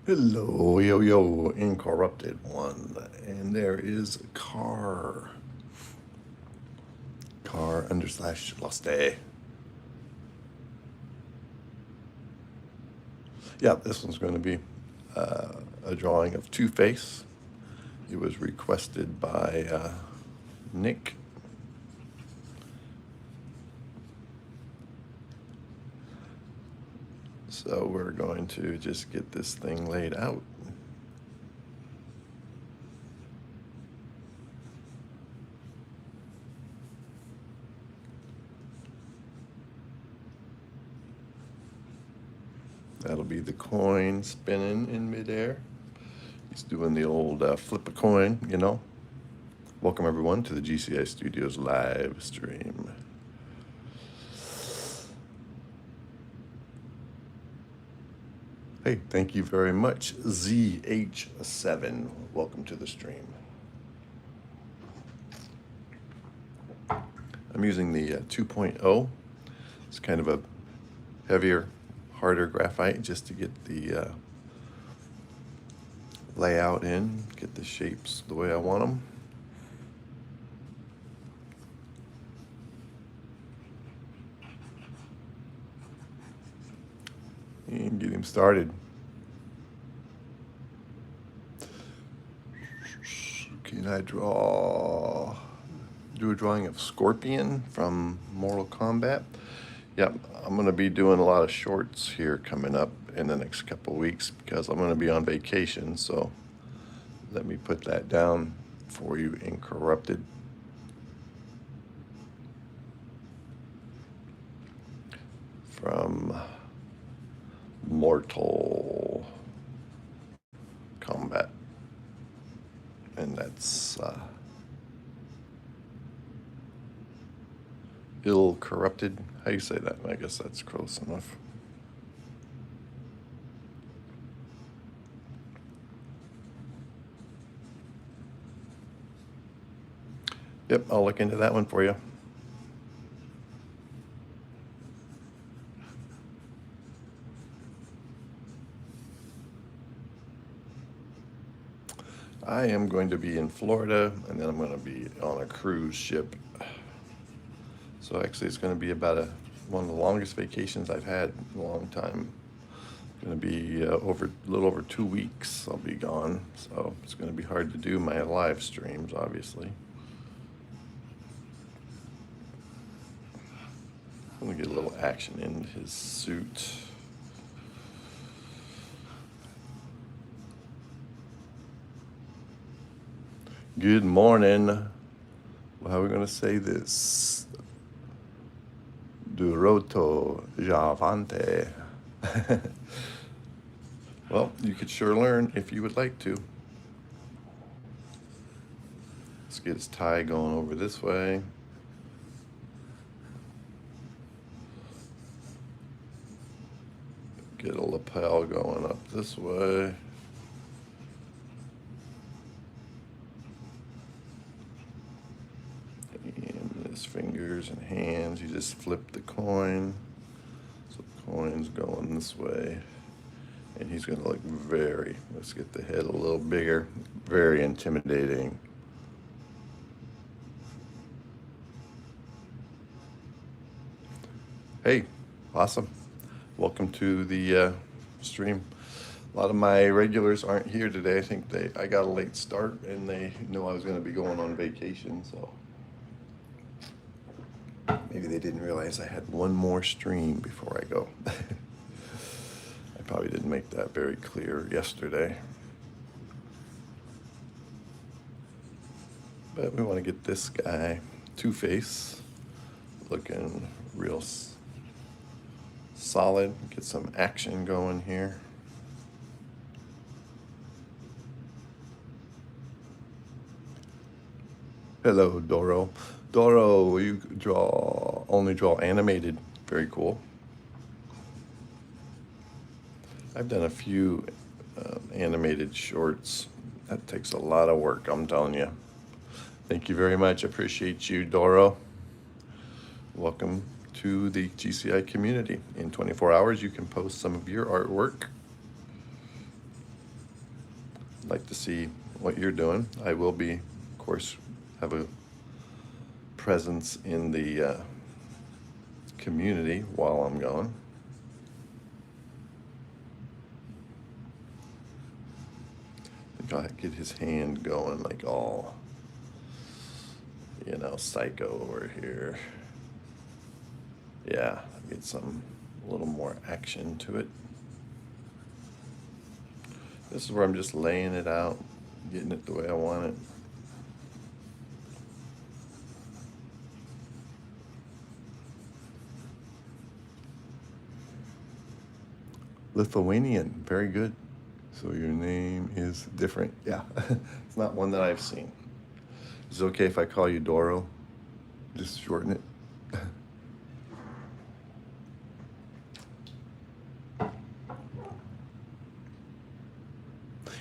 Hello, yo, yo, incorrupted one. And there is car. Car under slash lost day. Yeah, this one's going to be a drawing of Two-Face. It was requested by Nick. So we're going to just get this thing laid out. That'll be the coin spinning in midair. He's doing the old flip a coin, you know. Welcome everyone to the GCI Studios live stream. Hey, thank you very much, ZH7. Welcome to the stream. I'm using the 2.0. It's kind of a heavier, harder graphite just to get the layout in, get the shapes the way I want them. And get him started. Can I do a drawing of Scorpion from Mortal Kombat? Yep, I'm going to be doing a lot of shorts here coming up in the next couple of weeks because I'm going to be on vacation. So let me put that down for you, Incorrupted. From Mortal Kombat. And that's Ill Corrupted. How you say that? I guess that's close enough. Yep, I'll look into that one for you. I am going to be in Florida, and then I'm going to be on a cruise ship. So actually, it's going to be about one of the longest vacations I've had in a long time. It's going to be a little over 2 weeks I'll be gone. So it's going to be hard to do my live streams, obviously. I'm going to get a little action in his suit. Good morning. Well, how are we going to say this? Duroto Javante. Well, you could sure learn if you would like to. Let's get his tie going over this way. Get a lapel going up this way. And his fingers and hands, you just flip the coin. So the coin's going this way. And he's going to look let's get the head a little bigger, very intimidating. Hey, awesome. Welcome to the stream. A lot of my regulars aren't here today. I think I got a late start and they know I was going to be going on vacation, so maybe they didn't realize I had one more stream before I go. I probably didn't make that very clear yesterday. But we want to get this guy, Two-Face, looking real solid. Get some action going here. Hello, Doro. Doro, you only draw animated. Very cool. I've done a few animated shorts. That takes a lot of work, I'm telling you. Thank you very much. Appreciate you, Doro. Welcome to the GCI community. In 24 hours, you can post some of your artwork. like to see what you're doing. I will be, of course, have a presence in the community while I'm gone. I think I'll get his hand going like all, psycho over here. Yeah, get some a little more action to it. This is where I'm just laying it out, getting it the way I want it. Lithuanian, very good. So your name is different. Yeah, it's not one that I've seen. Is it okay if I call you Doro? Just shorten it.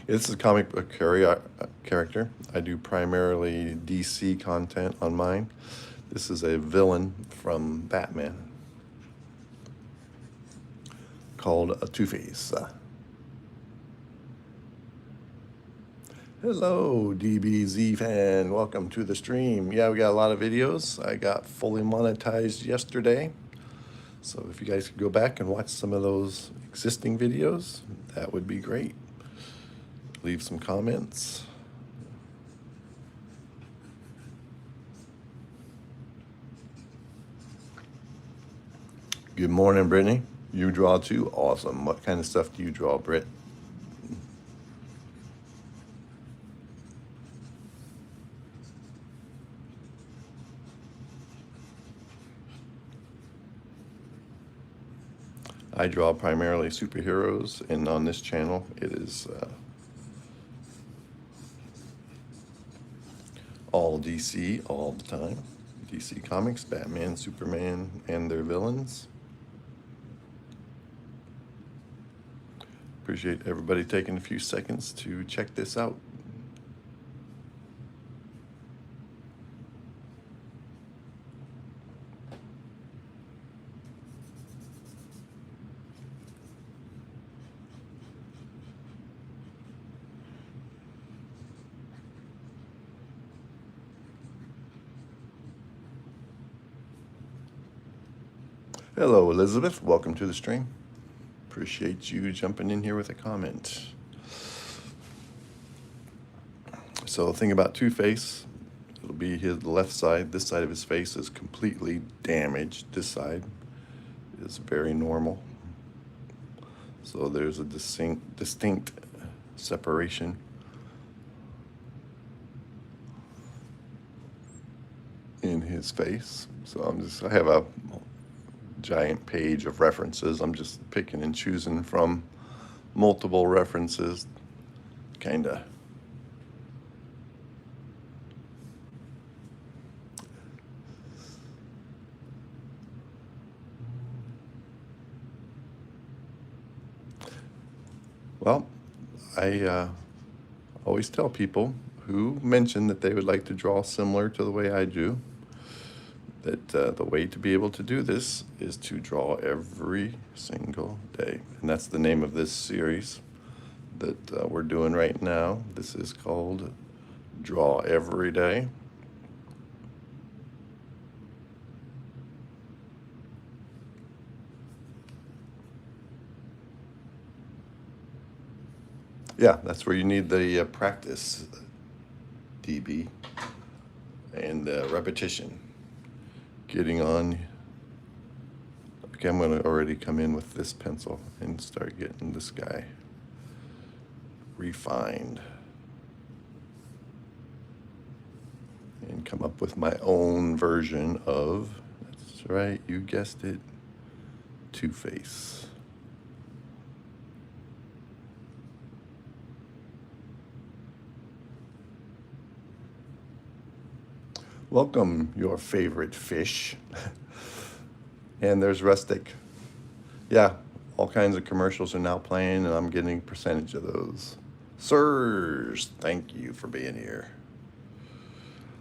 This is a comic book character. I do primarily DC content on mine. This is a villain from Batman called a Two-Face. Hello, DBZ fan. Welcome to the stream. Yeah, we got a lot of videos. I got fully monetized yesterday. So if you guys could go back and watch some of those existing videos, that would be great. Leave some comments. Good morning, Brittany. You draw too? Awesome. What kind of stuff do you draw, Britt? I draw primarily superheroes, and on this channel it is all DC all the time. DC Comics, Batman, Superman, and their villains. Appreciate everybody taking a few seconds to check this out. Hello, Elizabeth. Welcome to the stream. Appreciate you jumping in here with a comment. So the thing about Two-Face, it'll be his left side. This side of his face is completely damaged. This side is very normal. So there's a distinct separation in his face. So I have a giant page of references. I'm just picking and choosing from multiple references, kinda. Well, I always tell people who mention that they would like to draw similar to the way I do, that the way to be able to do this is to draw every single day. And that's the name of this series that we're doing right now. This is called Draw Every Day. Yeah, that's where you need the practice, DB, and repetition. Getting on. Okay, I'm going to already come in with this pencil and start getting this guy refined and come up with my own version of, that's right, you guessed it, Two-Face. Welcome, your favorite fish. And there's Rustic. Yeah, all kinds of commercials are now playing, and I'm getting a percentage of those. Sirs, thank you for being here.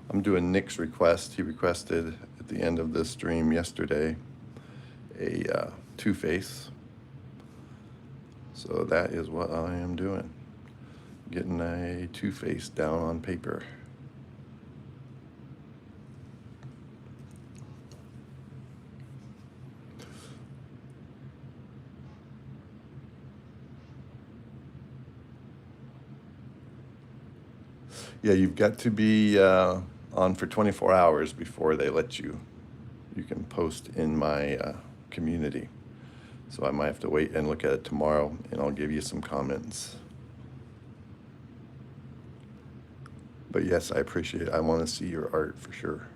I'm doing Nick's request. He requested at the end of this stream yesterday a Two-Face. So that is what I am doing. Getting a Two-Face down on paper. Yeah, you've got to be on for 24 hours before they let you. You can post in my community. So I might have to wait and look at it tomorrow, and I'll give you some comments. But yes, I appreciate it. I want to see your art for sure.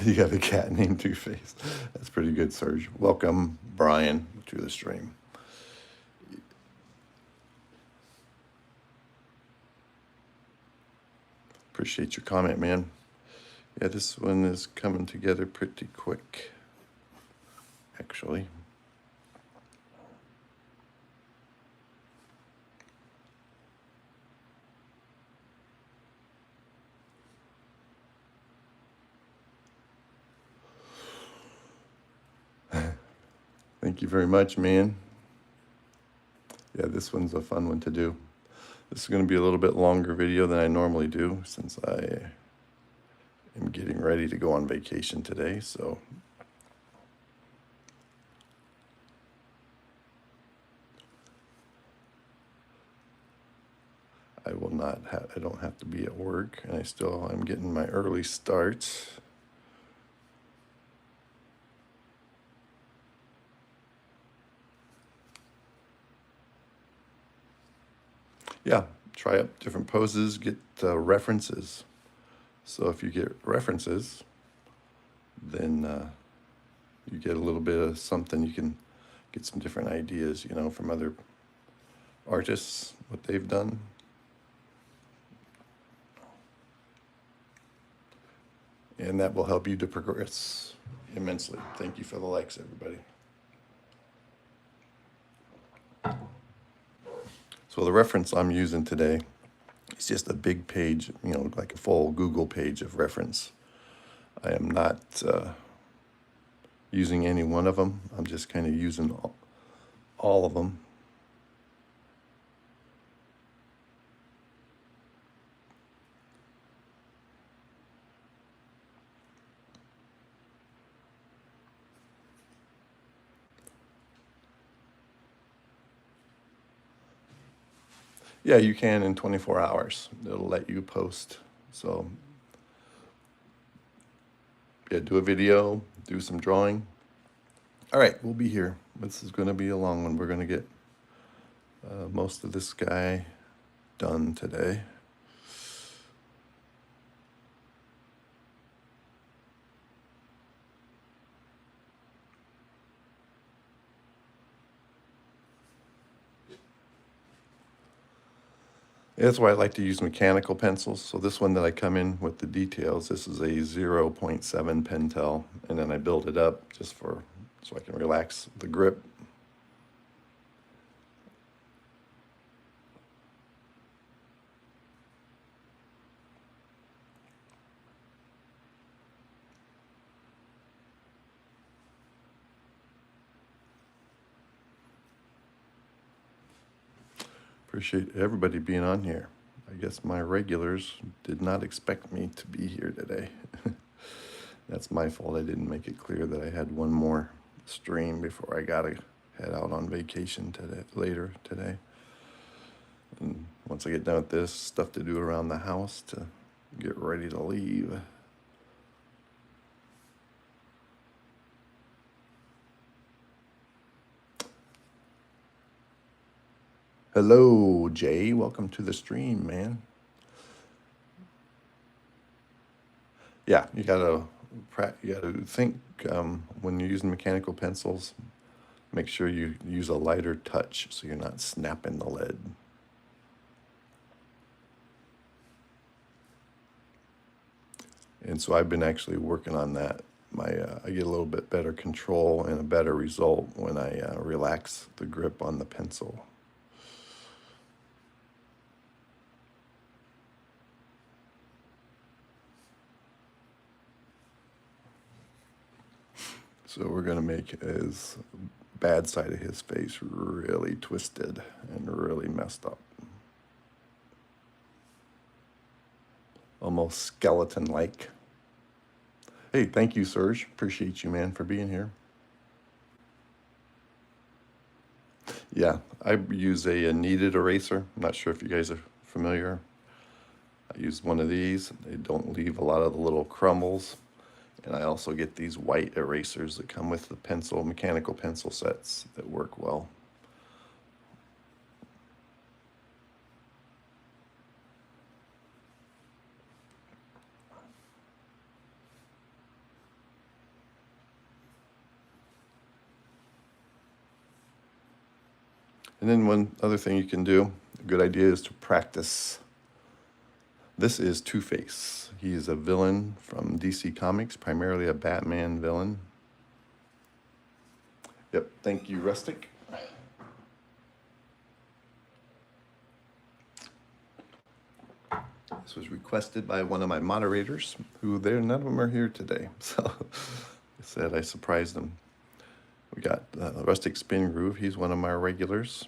You got a cat named Two-Face. That's pretty good, Serge. Welcome, Brian, to the stream. Appreciate your comment, man. Yeah, this one is coming together pretty quick, actually. Thank you very much, man. Yeah, this one's a fun one to do. This is going to be a little bit longer video than I normally do since I am getting ready to go on vacation today, so I don't have to be at work, and I'm getting my early starts. Yeah, try up different poses, get references. So if you get references, then you get a little bit of something. You can get some different ideas, from other artists, what they've done. And that will help you to progress immensely. Thank you for the likes, everybody. So the reference I'm using today is just a big page, like a full Google page of reference. I am not using any one of them. I'm just kind of using all of them. Yeah, you can in 24 hours. It'll let you post. So yeah, do a video, do some drawing. All right, we'll be here. This is going to be a long one. We're going to get most of this guy done today. That's why I like to use mechanical pencils. So this one that I come in with the details, this is a 0.7 Pentel, and then I build it up just so I can relax the grip. Appreciate everybody being on here. I guess my regulars did not expect me to be here today. That's my fault. I didn't make it clear that I had one more stream before I gotta head out on vacation later today. And once I get done with this, stuff to do around the house to get ready to leave. Hello, Jay. Welcome to the stream, man. Yeah, you gotta think when you're using mechanical pencils, make sure you use a lighter touch so you're not snapping the lead. And so I've been actually working on that. I get a little bit better control and a better result when I relax the grip on the pencil. So we're going to make his bad side of his face really twisted and really messed up. Almost skeleton-like. Hey, thank you, Serge. Appreciate you, man, for being here. Yeah, I use a kneaded eraser. I'm not sure if you guys are familiar. I use one of these. They don't leave a lot of the little crumbles. And I also get these white erasers that come with the pencil, mechanical pencil sets that work well. And then one other thing you can do, a good idea, is to practice. This is Two-Face. He is a villain from DC Comics, primarily a Batman villain. Yep, thank you, Rustic. This was requested by one of my moderators, who none of them are here today. So I said I surprised them. We got Rustic Spin Groove. He's one of my regulars.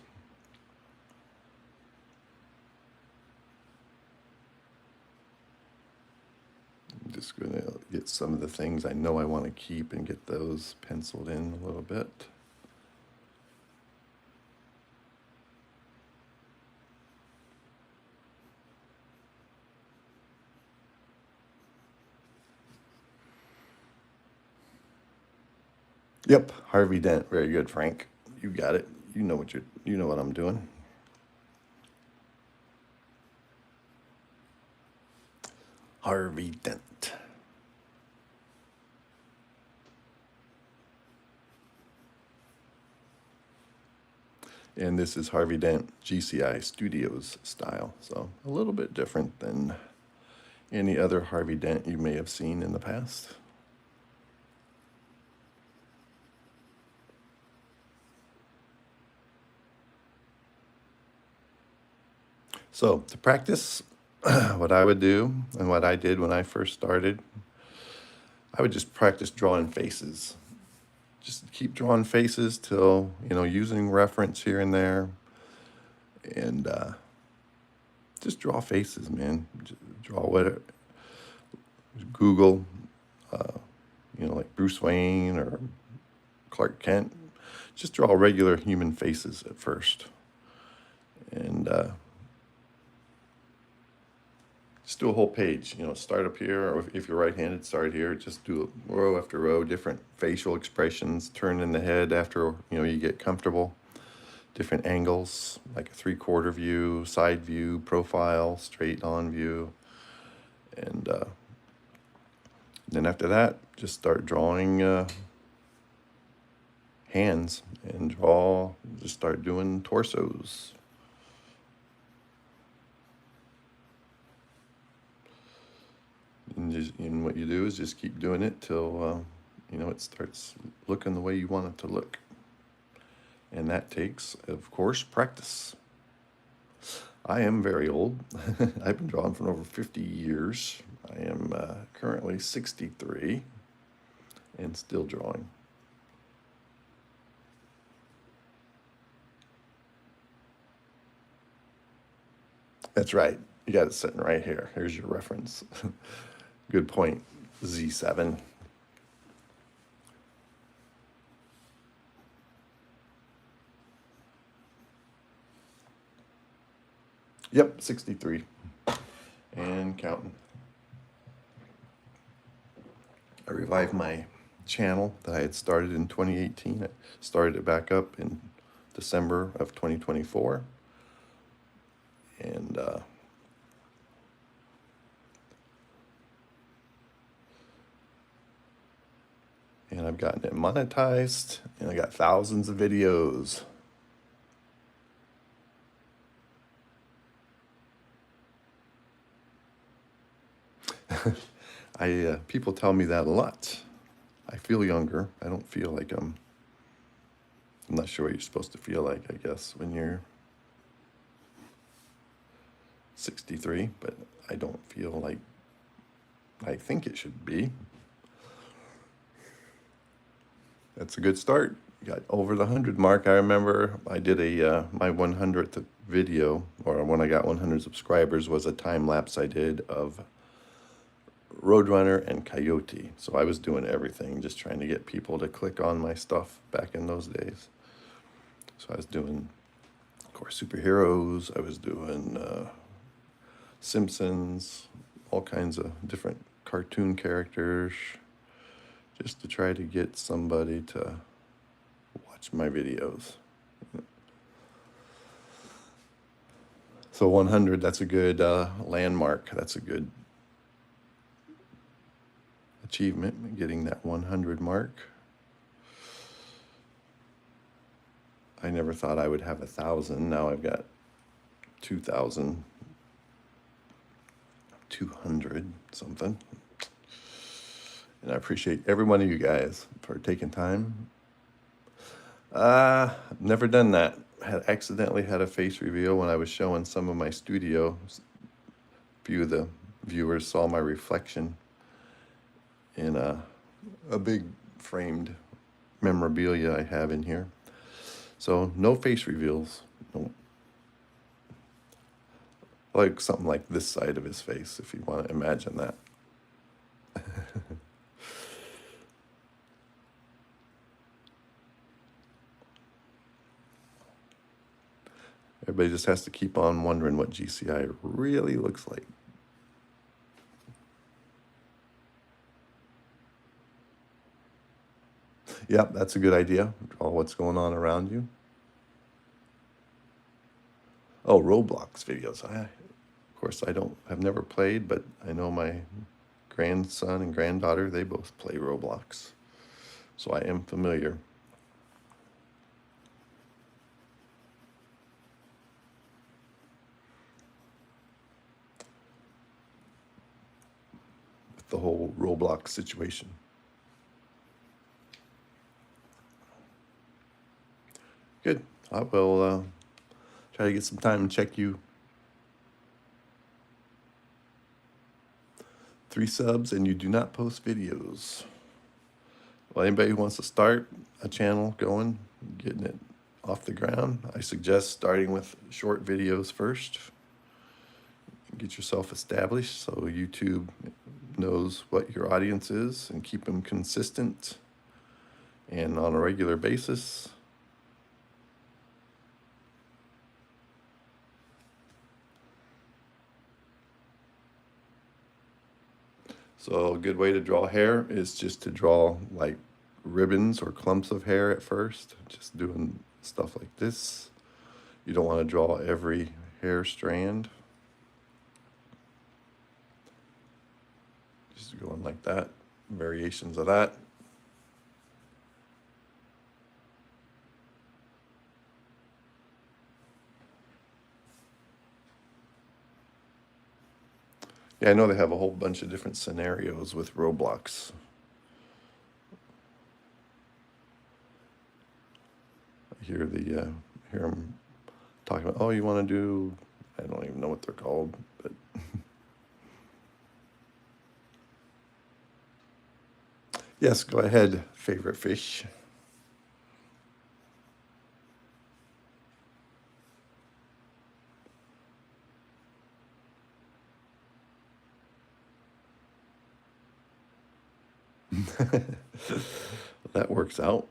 I'm just going to get some of the things I know I want to keep and get those penciled in a little bit. Yep, Harvey Dent. Very good, Frank. You got it. You know what I'm doing. Harvey Dent. And this is Harvey Dent GCI Studios style. So a little bit different than any other Harvey Dent you may have seen in the past. So to practice, what I would do and what I did when I first started, I would just practice drawing faces. Just keep drawing faces till, using reference here and there. And just draw faces, man. Just draw whatever. Google, like Bruce Wayne or Clark Kent. Just draw regular human faces at first. And just do a whole page, start up here, or if you're right-handed, start here. Just do row after row, different facial expressions, turn in the head after, you get comfortable. Different angles, like a 3/4 view, side view, profile, straight on view. And then after that, just start drawing hands and just start doing torsos. And what you do is just keep doing it till, it starts looking the way you want it to look. And that takes, of course, practice. I am very old. I've been drawing for over 50 years. I am currently 63 and still drawing. That's right. You got it sitting right here. Here's your reference. Good point, Z7. Yep, 63. And counting. I revived my channel that I had started in 2018. I started it back up in December of 2024. And I've gotten it monetized, and I got thousands of videos. People tell me that a lot. I feel younger. I don't feel like I'm not sure what you're supposed to feel like, I guess, when you're 63, but I don't feel like I think it should be. That's a good start. Got over the 100 mark. I remember I did a my 100th video, or when I got 100 subscribers, was a time lapse I did of Roadrunner and Coyote. So I was doing everything, just trying to get people to click on my stuff back in those days. So I was doing, of course, superheroes. I was doing Simpsons, all kinds of different cartoon characters, just to try to get somebody to watch my videos. So 100, that's a good landmark. That's a good achievement, getting that 100 mark. I never thought I would have 1,000. Now I've got 2,200 something. And I appreciate every one of you guys for taking time. I've never done that. Had accidentally had a face reveal when I was showing some of my studio. A few of the viewers saw my reflection in a big framed memorabilia I have in here. So no face reveals. No. Like something like this side of his face, if you want to imagine that. Everybody just has to keep on wondering what GCI really looks like. Yep, that's a good idea. Draw what's going on around you. Oh, Roblox videos. Of course, I've never played, but I know my grandson and granddaughter, they both play Roblox. So I am familiar. With the whole Roblox situation. Good. I will try to get some time and check you. 3 subs and you do not post videos. Well, anybody who wants to start a channel going, getting it off the ground, I suggest starting with short videos first. Get yourself established so YouTube knows what your audience is and keep them consistent and on a regular basis. So a good way to draw hair is just to draw like ribbons or clumps of hair at first, just doing stuff like this. You don't want to draw every hair strand. Just going like that, variations of that. Yeah, I know they have a whole bunch of different scenarios with Roblox. I hear them talking about, oh, you want to do, I don't even know what they're called, but yes, go ahead, favorite fish. That works out.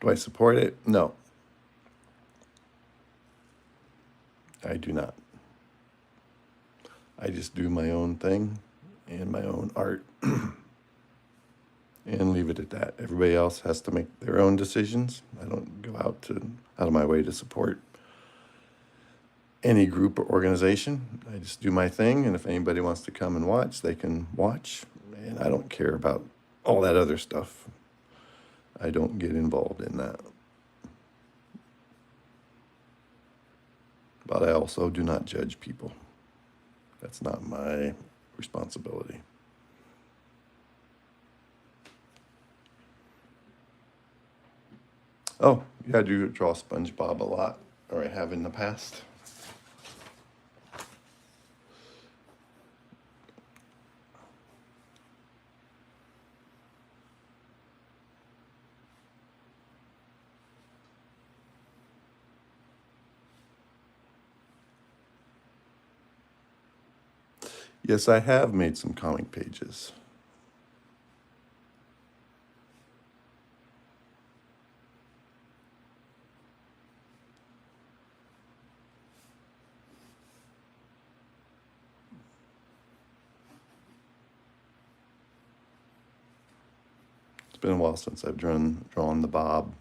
Do I support it? No, I do not. I just do my own thing and my own art and leave it at that. Everybody else has to make their own decisions. I don't go out of my way to support any group or organization. I just do my thing, and if anybody wants to come and watch, they can watch, and I don't care about all that other stuff. I don't get involved in that. But I also do not judge people. That's not my responsibility. Oh, yeah, I do draw SpongeBob a lot, or I have in the past. Yes, I have made some comic pages. It's been a while since I've drawn the Bob.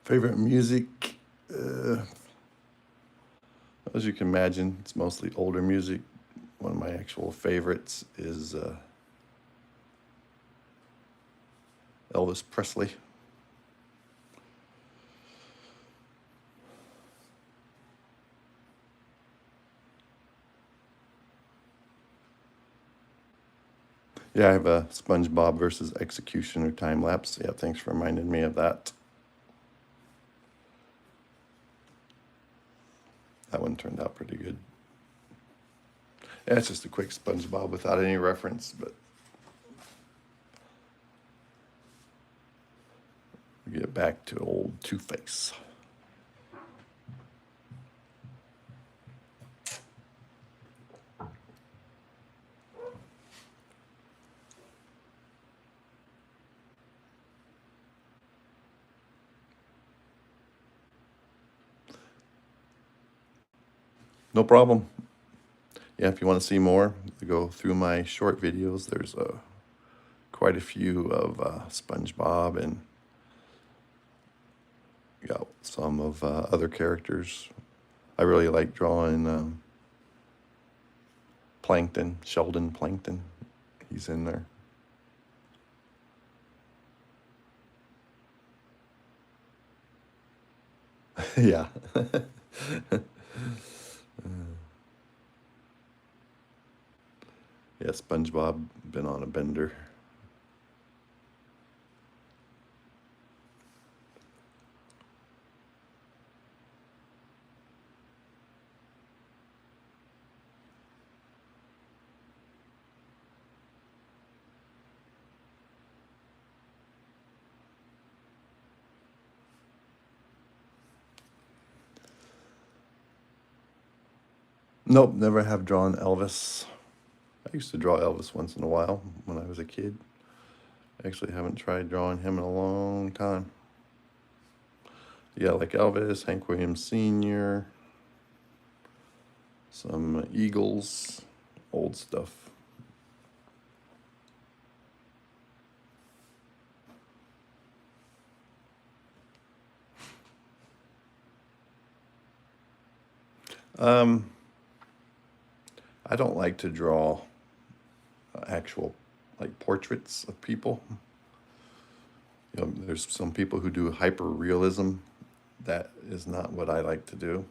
Favorite music? Uh, as you can imagine, it's mostly older music. One of my actual favorites is Elvis Presley. Yeah, I have a SpongeBob versus Executioner time lapse. Yeah, thanks for reminding me of that. That one turned out pretty good. Yeah, it's just a quick SpongeBob without any reference, but we get back to old Two-Face. No problem. Yeah, if you want to see more, go through my short videos. There's quite a few of SpongeBob and some of other characters. I really like drawing Plankton, Sheldon Plankton. He's in there. Yeah. Yeah, SpongeBob been on a bender. Nope, never have drawn Elvis. I used to draw Elvis once in a while when I was a kid. I actually haven't tried drawing him in a long time. Yeah, like Elvis, Hank Williams Sr., some Eagles, old stuff. Um, I don't like to draw actual like portraits of people. There's some people who do hyper realism. That is not what I like to do.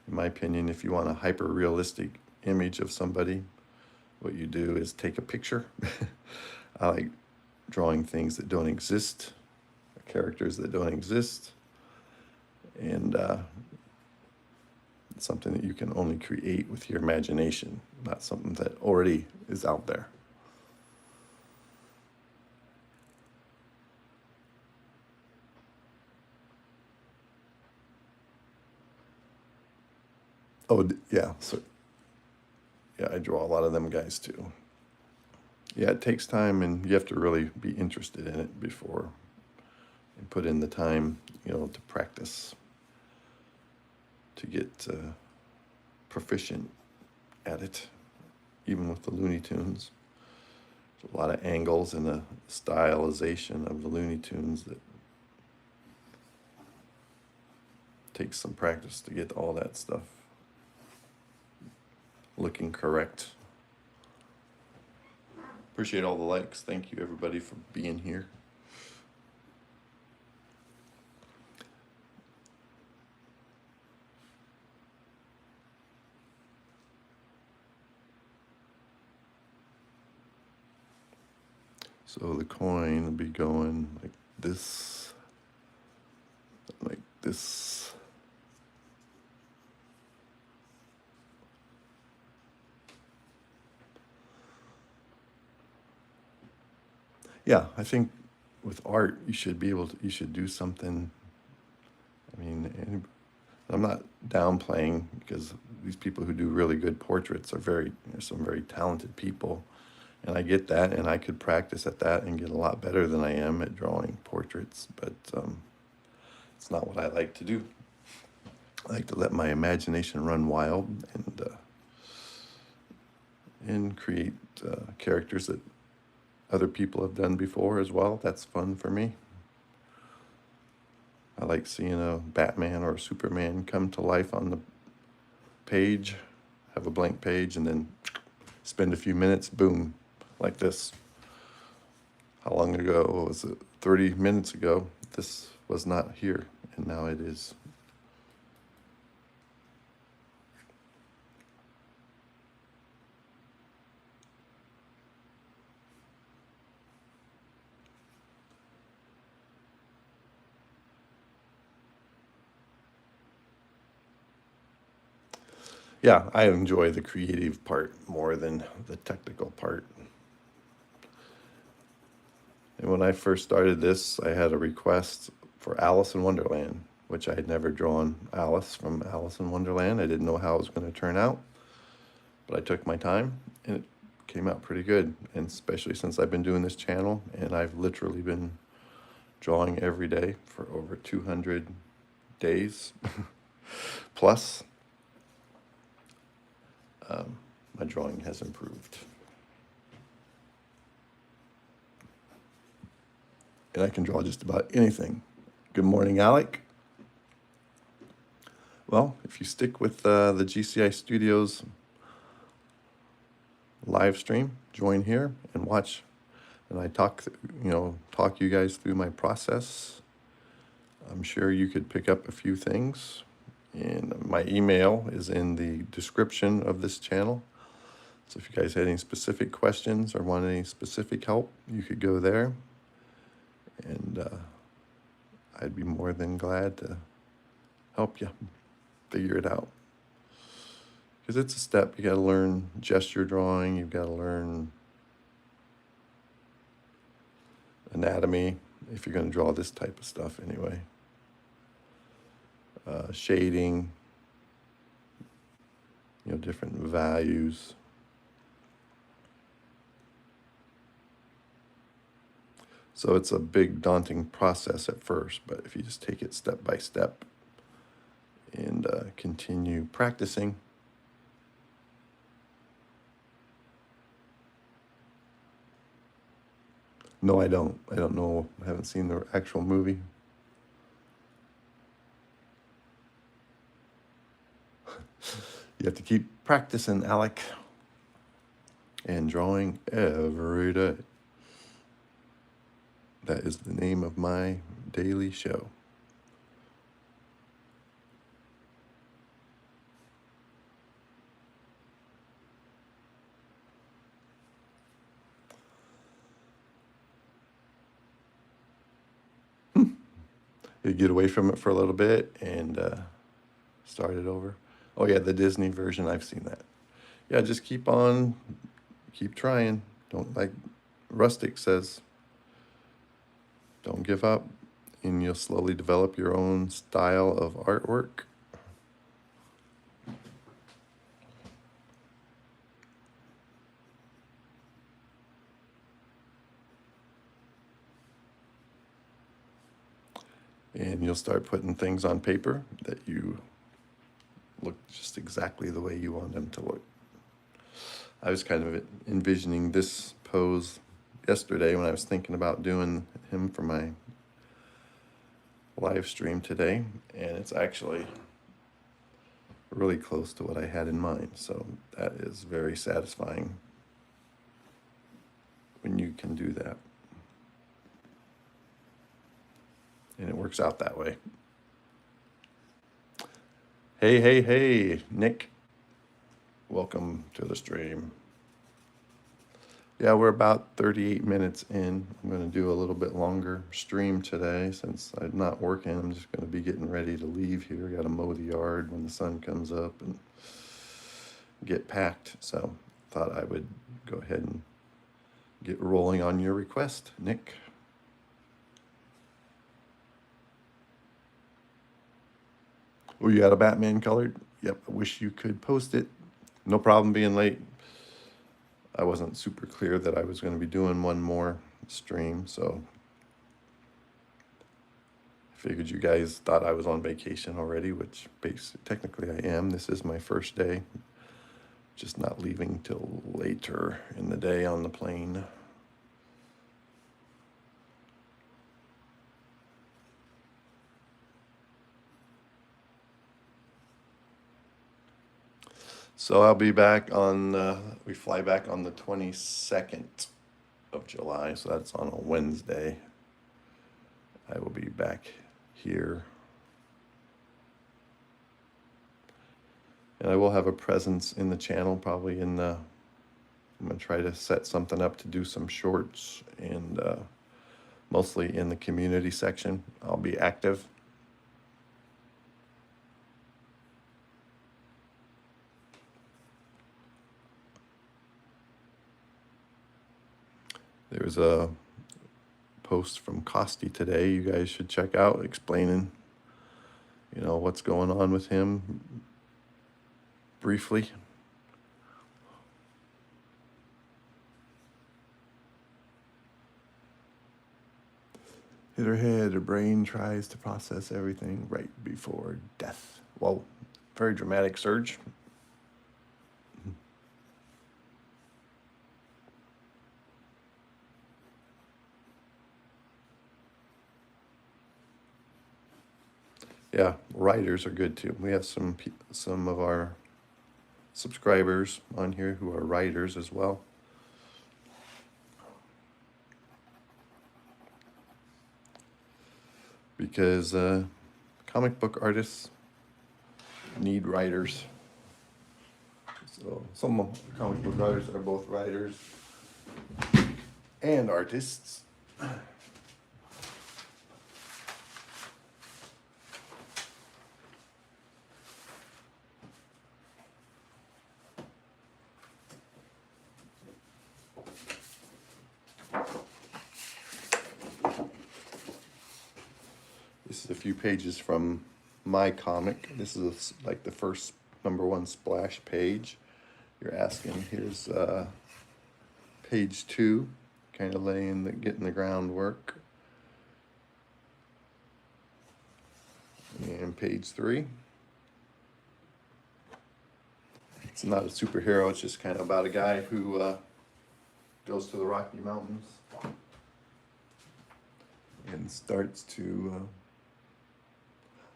In my opinion, if you want a hyper realistic image of somebody, what you do is take a picture. I like drawing things that don't exist, characters that don't exist, and something that you can only create with your imagination, not something that already is out there. Oh, yeah. So, yeah, I draw a lot of them guys too. Yeah, it takes time, and you have to really be interested in it before you put in the time, to practice, to get proficient at it, even with the Looney Tunes. There's a lot of angles and the stylization of the Looney Tunes that takes some practice to get all that stuff looking correct. Appreciate all the likes. Thank you, everybody, for being here. So the coin will be going like this, like this. Yeah, I think with art, you should be able to, you should do something. I mean, I'm not downplaying, because these people who do really good portraits are some very talented people. And I get that, and I could practice at that and get a lot better than I am at drawing portraits, but it's not what I like to do. I like to let my imagination run wild and create characters that other people have done before as well. That's fun for me. I like seeing a Batman or a Superman come to life on the page, have a blank page, and then spend a few minutes, boom, like this. How long ago was it? 30 minutes ago, this was not here, and now it is. Yeah, I enjoy the creative part more than the technical part. And when I first started this, I had a request for Alice in Wonderland, which I had never drawn Alice from Alice in Wonderland. I didn't know how it was going to turn out, but I took my time, and it came out pretty good. And especially since I've been doing this channel, and I've literally been drawing every day for over 200 days plus, my drawing has improved. And I can draw just about anything. Good morning, Alec. Well, if you stick with the GCI Studios live stream, join here and watch. And I talk you guys through my process. I'm sure you could pick up a few things. And my email is in the description of this channel. So if you guys had any specific questions or want any specific help, you could go there. And I'd be more than glad to help you figure it out. Because it's a step. You got to learn gesture drawing. You've got to learn anatomy if you're going to draw this type of stuff anyway. Shading, different values. So it's a big, daunting process at first, but if you just take it step by step and continue practicing, no, I don't. I don't know. I haven't seen the actual movie. You have to keep practicing, Alec, and drawing every day. That is the name of my daily show. You get away from it for a little bit and start it over. Oh yeah, the Disney version, I've seen that. Yeah, just keep trying. Don't, like Rustic says, don't give up, and you'll slowly develop your own style of artwork. And you'll start putting things on paper that you look just exactly the way you want them to look. I was kind of envisioning this pose yesterday when I was thinking about doing him for my live stream today, and it's actually really close to what I had in mind. So that is very satisfying when you can do that. And it works out that way. Hey, Nick. Welcome to the stream. Yeah, we're about 38 minutes in. I'm going to do a little bit longer stream today since I'm not working. I'm just going to be getting ready to leave here. Got to mow the yard when the sun comes up and get packed. So thought I would go ahead and get rolling on your request, Nick. Oh, you got a Batman colored? Yep, I wish you could post it. No problem being late. I wasn't super clear that I was going to be doing one more stream, so I figured you guys thought I was on vacation already, which technically I am. This is my first day, just not leaving till later in the day on the plane. So I'll be back on, we fly back on the 22nd of July, so that's on a Wednesday. I will be back here. And I will have a presence in the channel, probably in the, I'm going to try to set something up to do some shorts, and mostly in the community section. I'll be active. There's a post from Costi today you guys should check out, explaining, you know, what's going on with him briefly. Hit her head, her brain tries to process everything right before death. Whoa, very dramatic surge. Yeah, writers are good too. We have some of our subscribers on here who are writers as well. Because comic book artists need writers. So some comic book artists are both writers and artists. This is a few pages from my comic. This is like the first #1 splash page. You're asking, here's page 2, kind of getting the groundwork. And page 3. It's not a superhero, it's just kind of about a guy who goes to the Rocky Mountains and starts to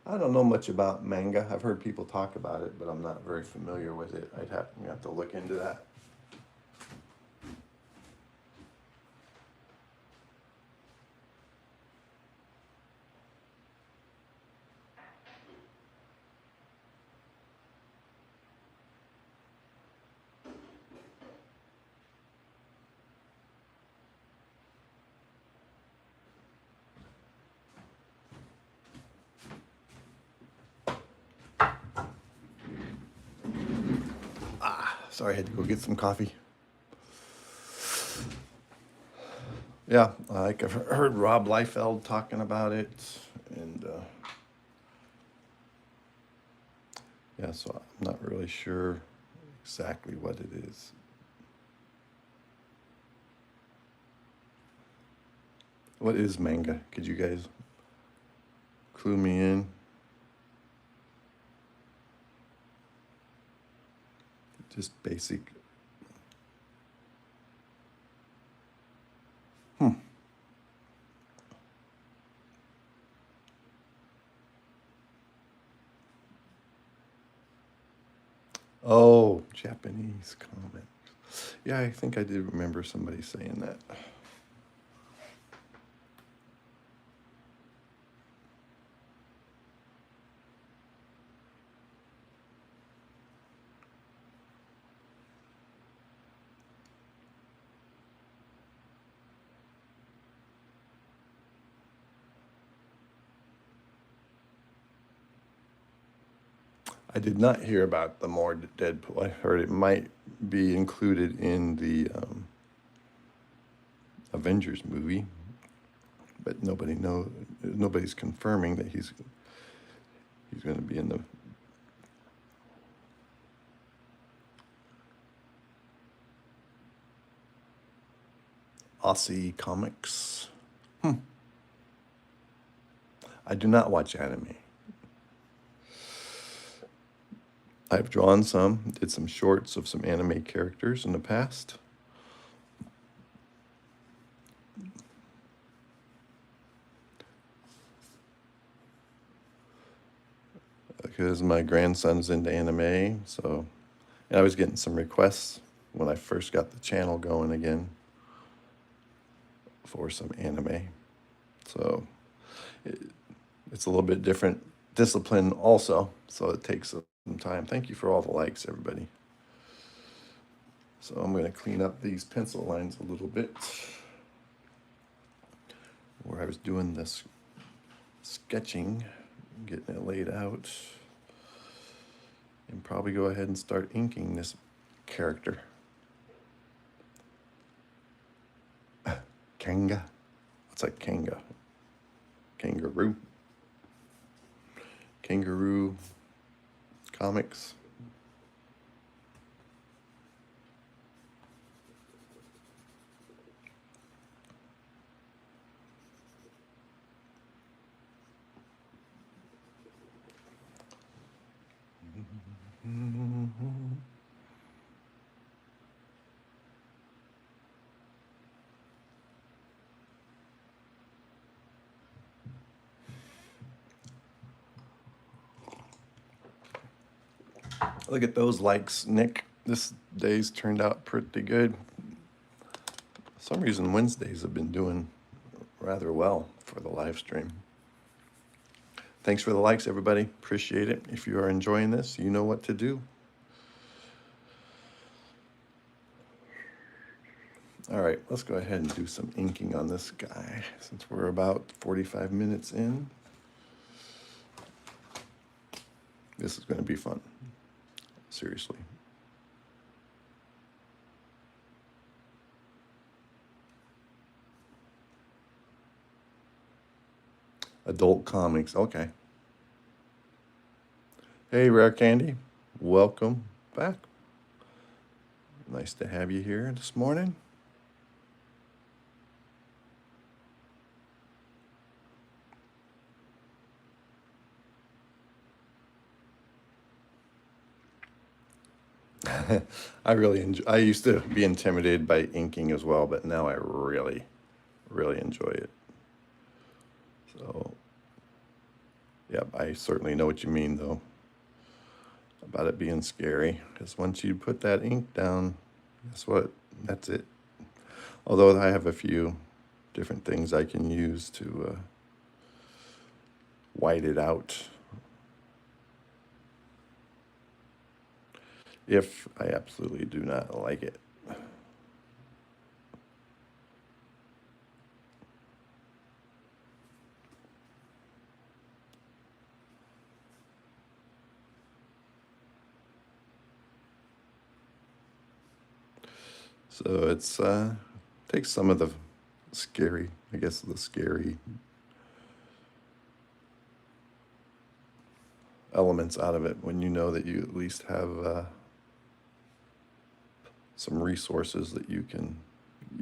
I don't know much about manga. I've heard people talk about it, but I'm not very familiar with it. I'd have to look into that. Sorry, I had to go get some coffee. Yeah, like I've heard Rob Liefeld talking about it, and yeah, so I'm not really sure exactly what it is. What is manga? Could you guys clue me in? Just basic. Oh, Japanese comics. Yeah, I think I did remember somebody saying that. I did not hear about the more Deadpool. I heard it might be included in the Avengers movie, but nobody's confirming that he's going to be in the. Aussie Comics. I do not watch anime. I've drawn some, did some shorts of some anime characters in the past. Because my grandson's into anime, so and I was getting some requests when I first got the channel going again for some anime. So it's a little bit different discipline also, so it takes some time. Thank you for all the likes, everybody. So I'm going to clean up these pencil lines a little bit where I was doing this sketching, getting it laid out, and probably go ahead and start inking this character. Kanga. What's like Kanga? Kangaroo. Kangaroo comics. Look at those likes, Nick. This day's turned out pretty good. For some reason, Wednesdays have been doing rather well for the live stream. Thanks for the likes, everybody. Appreciate it. If you are enjoying this, you know what to do. All right, let's go ahead and do some inking on this guy since we're about 45 minutes in. This is going to be fun. Seriously. Adult comics, okay. Hey, Rare Candy, welcome back. Nice to have you here this morning. I really enjoy. I used to be intimidated by inking as well, but now I really, really enjoy it. So, yeah, I certainly know what you mean, though, about it being scary. Because once you put that ink down, guess what? That's it. Although I have a few different things I can use to white it out if I absolutely do not like it. So it's takes some of the scary, I guess, the scary elements out of it when you know that you at least have some resources that you can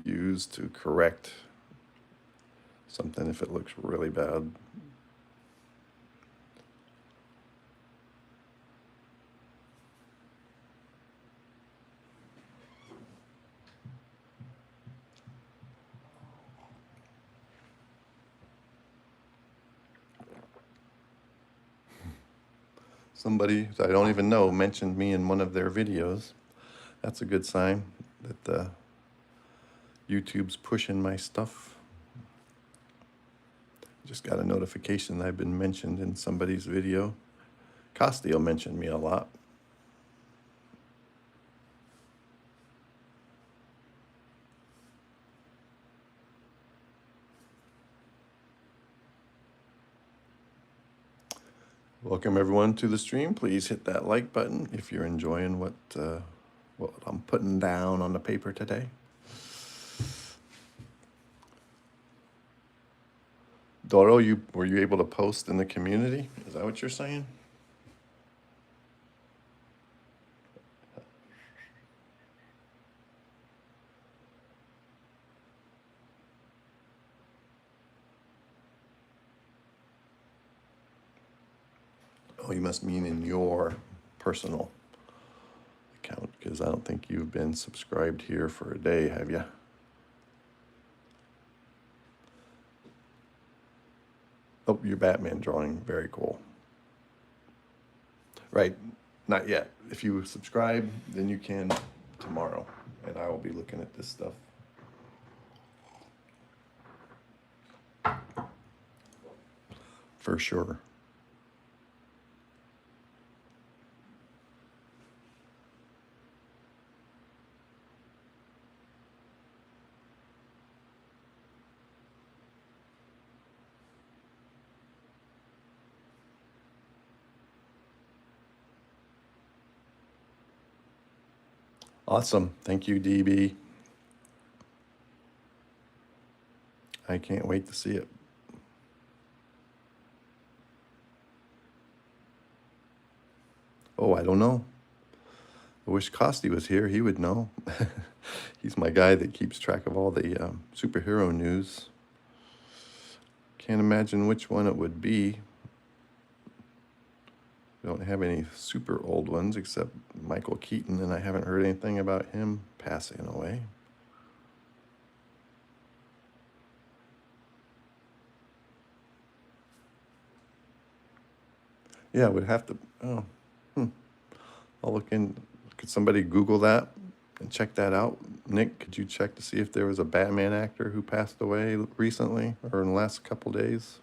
use to correct something if it looks really bad. Somebody I don't even know mentioned me in one of their videos. That's a good sign that YouTube's pushing my stuff. Just got a notification that I've been mentioned in somebody's video. Costio mentioned me a lot. Welcome everyone to the stream. Please hit that like button if you're enjoying what I'm putting down on the paper today. Doro, were you able to post in the community? Is that what you're saying? Oh, you must mean in your personal account, because I don't think you've been subscribed here for a day, have you? Oh, your Batman drawing, very cool. Right, not yet. If you subscribe, then you can tomorrow, and I will be looking at this stuff. For sure. Awesome. Thank you, DB. I can't wait to see it. Oh, I don't know. I wish Costi was here. He would know. He's my guy that keeps track of all the superhero news. Can't imagine which one it would be. We don't have any super old ones except Michael Keaton, and I haven't heard anything about him passing away. Yeah, we'd have to. Oh, I'll look in. Could somebody Google that and check that out? Nick, could you check to see if there was a Batman actor who passed away recently or in the last couple days?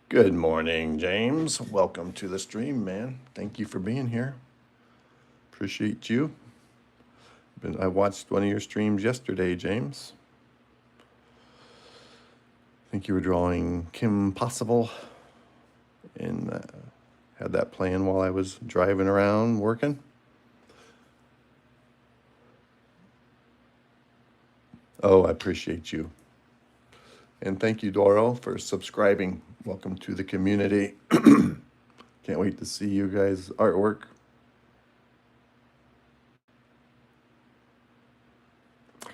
Good morning, James. Welcome to the stream, man. Thank you for being here. Appreciate you. I watched one of your streams yesterday, James. I think you were drawing Kim Possible, and had that playing while I was driving around working. Oh, I appreciate you. And thank you, Doro, for subscribing. Welcome to the community. Can't wait to see you guys' artwork.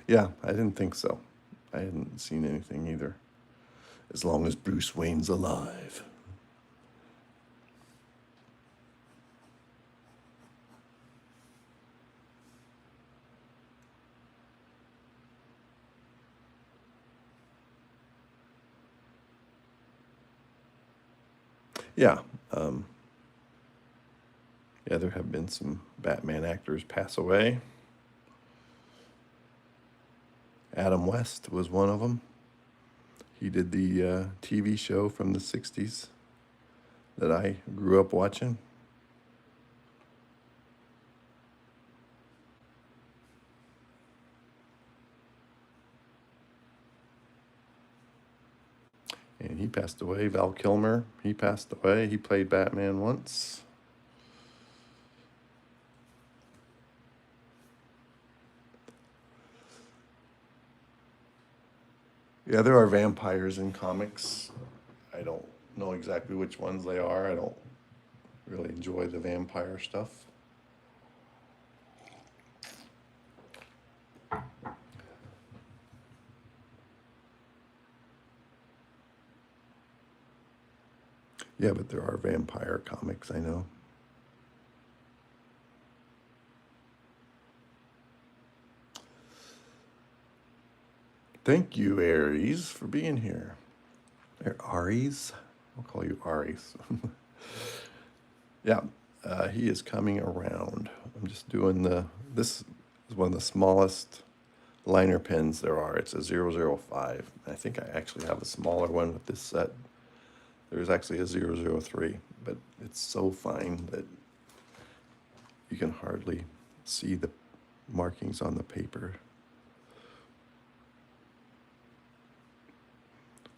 Yeah, I didn't think so. I hadn't seen anything either. As long as Bruce Wayne's alive. Yeah. Yeah, there have been some Batman actors pass away. Adam West was one of them. He did the TV show from the 60s that I grew up watching. And he passed away. Val Kilmer, he passed away. He played Batman once. Yeah, there are vampires in comics. I don't know exactly which ones they are. I don't really enjoy the vampire stuff. Yeah, but there are vampire comics, I know. Thank you, Aries, for being here. Aries? I'll call you Aries. Yeah, he is coming around. I'm just doing this is one of the smallest liner pens there are. It's a 005. I think I actually have a smaller one with this set. There's actually a 003, but it's so fine that you can hardly see the markings on the paper.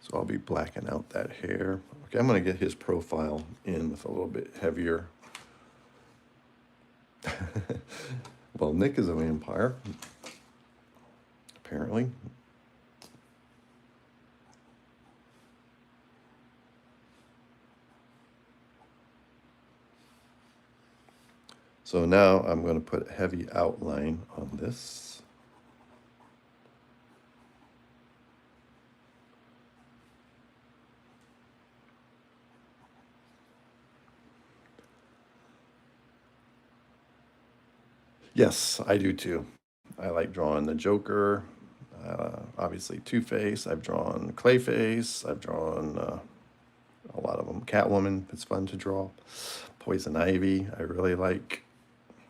So I'll be blacking out that hair. Okay, I'm gonna get his profile in with a little bit heavier. Well, Nick is a vampire, apparently. So now I'm going to put a heavy outline on this. Yes, I do too. I like drawing the Joker, obviously Two-Face. I've drawn Clayface. I've drawn a lot of them. Catwoman, it's fun to draw. Poison Ivy, I really like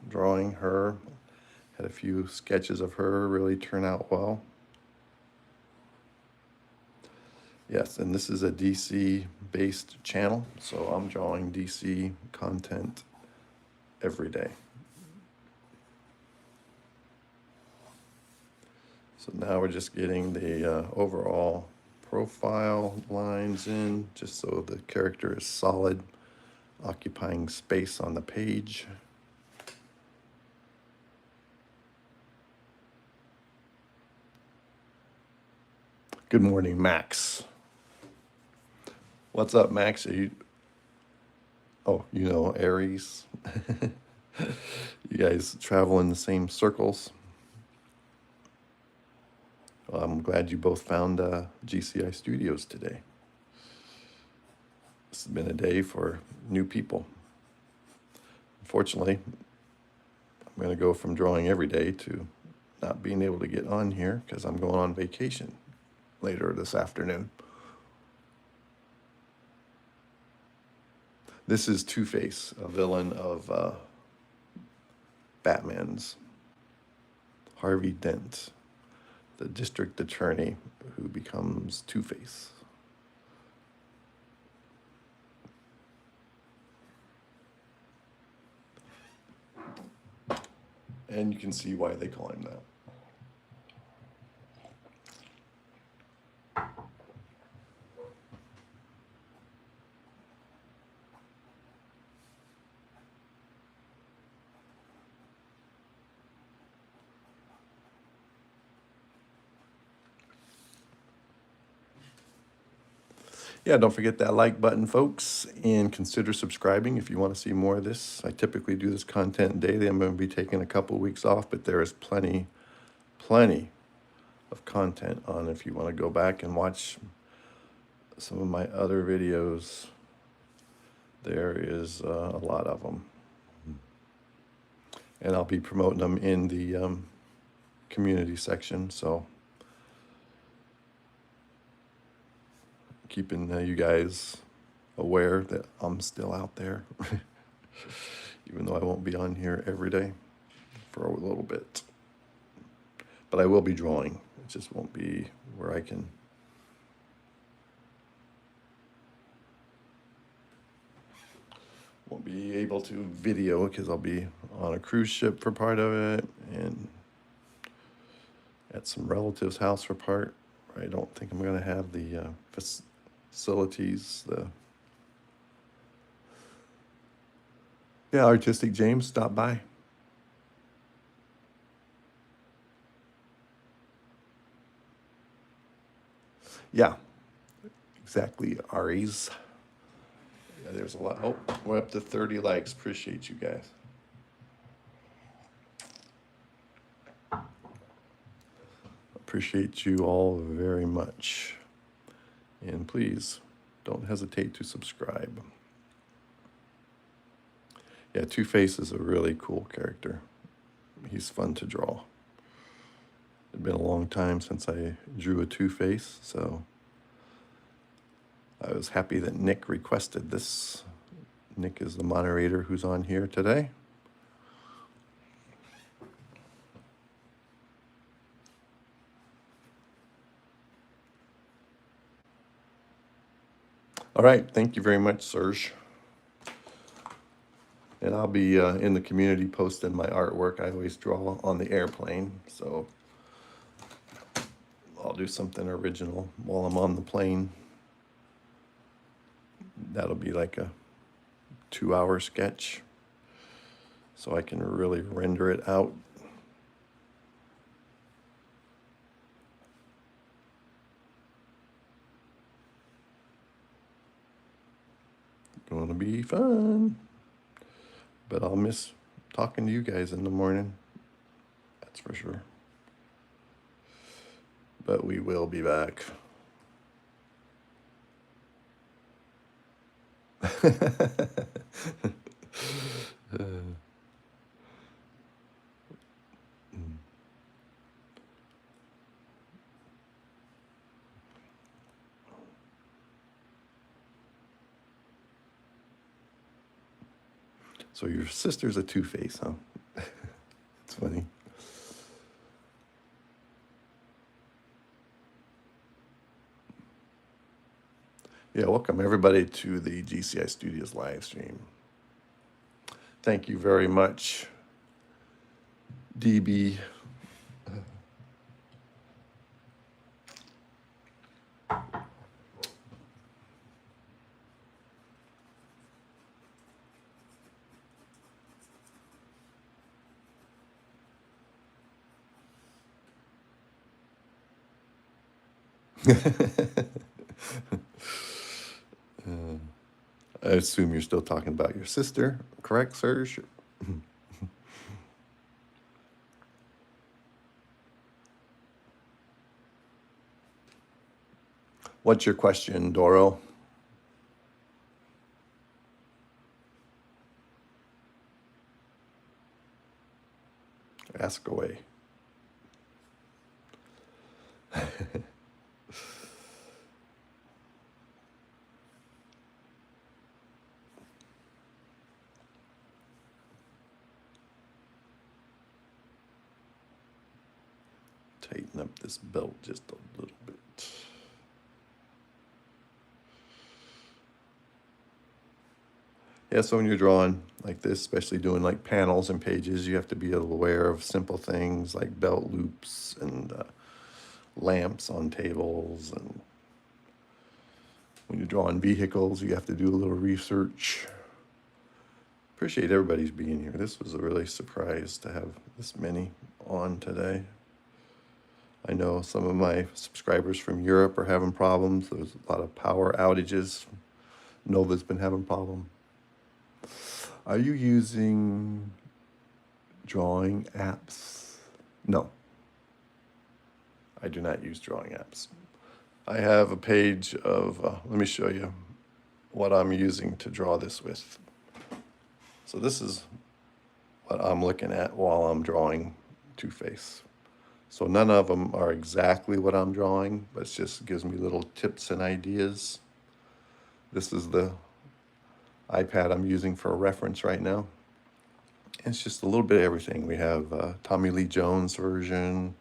drawing her. Had a few sketches of her really turn out well. Yes, and this is a DC-based channel, so I'm drawing DC content every day. So now we're just getting the overall profile lines in, just so the character is solid, occupying space on the page. Good morning, Max. What's up, Max? Are you... Oh, you know Aries. You guys travel in the same circles. Well, I'm glad you both found GCI Studios today. This has been a day for new people. Unfortunately, I'm going to go from drawing every day to not being able to get on here because I'm going on vacation later this afternoon. This is Two-Face, a villain of Batman's. Harvey Dent, the district attorney who becomes Two-Face. And you can see why they call him that. Yeah, don't forget that like button, folks, and consider subscribing if you want to see more of this. I typically do this content daily. I'm going to be taking a couple of weeks off, but there is plenty of content on if you want to go back and watch some of my other videos. There is a lot of them. And I'll be promoting them in the community section, so keeping you guys aware that I'm still out there, even though I won't be on here every day for a little bit. But I will be drawing. It just won't be where I can won't be able to video because I'll be on a cruise ship for part of it and at some relatives' house for part. I don't think I'm going to have the facilities. Yeah, Artistic James, stop by. Yeah, exactly, Aries. Yeah, there's a lot. Oh, we're up to 30 likes. Appreciate you guys. Appreciate you all very much. And please, don't hesitate to subscribe. Yeah, Two-Face is a really cool character. He's fun to draw. It's been a long time since I drew a Two-Face, so I was happy that Nick requested this. Nick is the moderator who's on here today. All right, thank you very much, Serge. And And I'll be in the community posting my artwork. I always draw on the airplane, so I'll do something original while I'm on the plane. That'll be like a 2-hour sketch, so I can really render it out. Gonna be fun. But I'll miss talking to you guys in the morning. That's for sure. But we will be back. So your sister's a two-face, huh? It's funny. Yeah, welcome everybody to the GCI Studios live stream. Thank you very much, DB. I assume you're still talking about your sister, correct, Serge? What's your question, Doro? Ask away. Tighten up this belt just a little bit. Yeah, so when you're drawing like this, especially doing like panels and pages, you have to be aware of simple things like belt loops and lamps on tables. And when you're drawing vehicles, you have to do a little research. Appreciate everybody's being here. This was a really surprise to have this many on today. I know some of my subscribers from Europe are having problems. There's a lot of power outages. Nova's been having problems. Are you using drawing apps? No, I do not use drawing apps. I have a page of, let me show you what I'm using to draw this with. So this is what I'm looking at while I'm drawing Two-Face. So none of them are exactly what I'm drawing, but it just gives me little tips and ideas. This is the iPad I'm using for a reference right now. It's just a little bit of everything. We have Tommy Lee Jones version.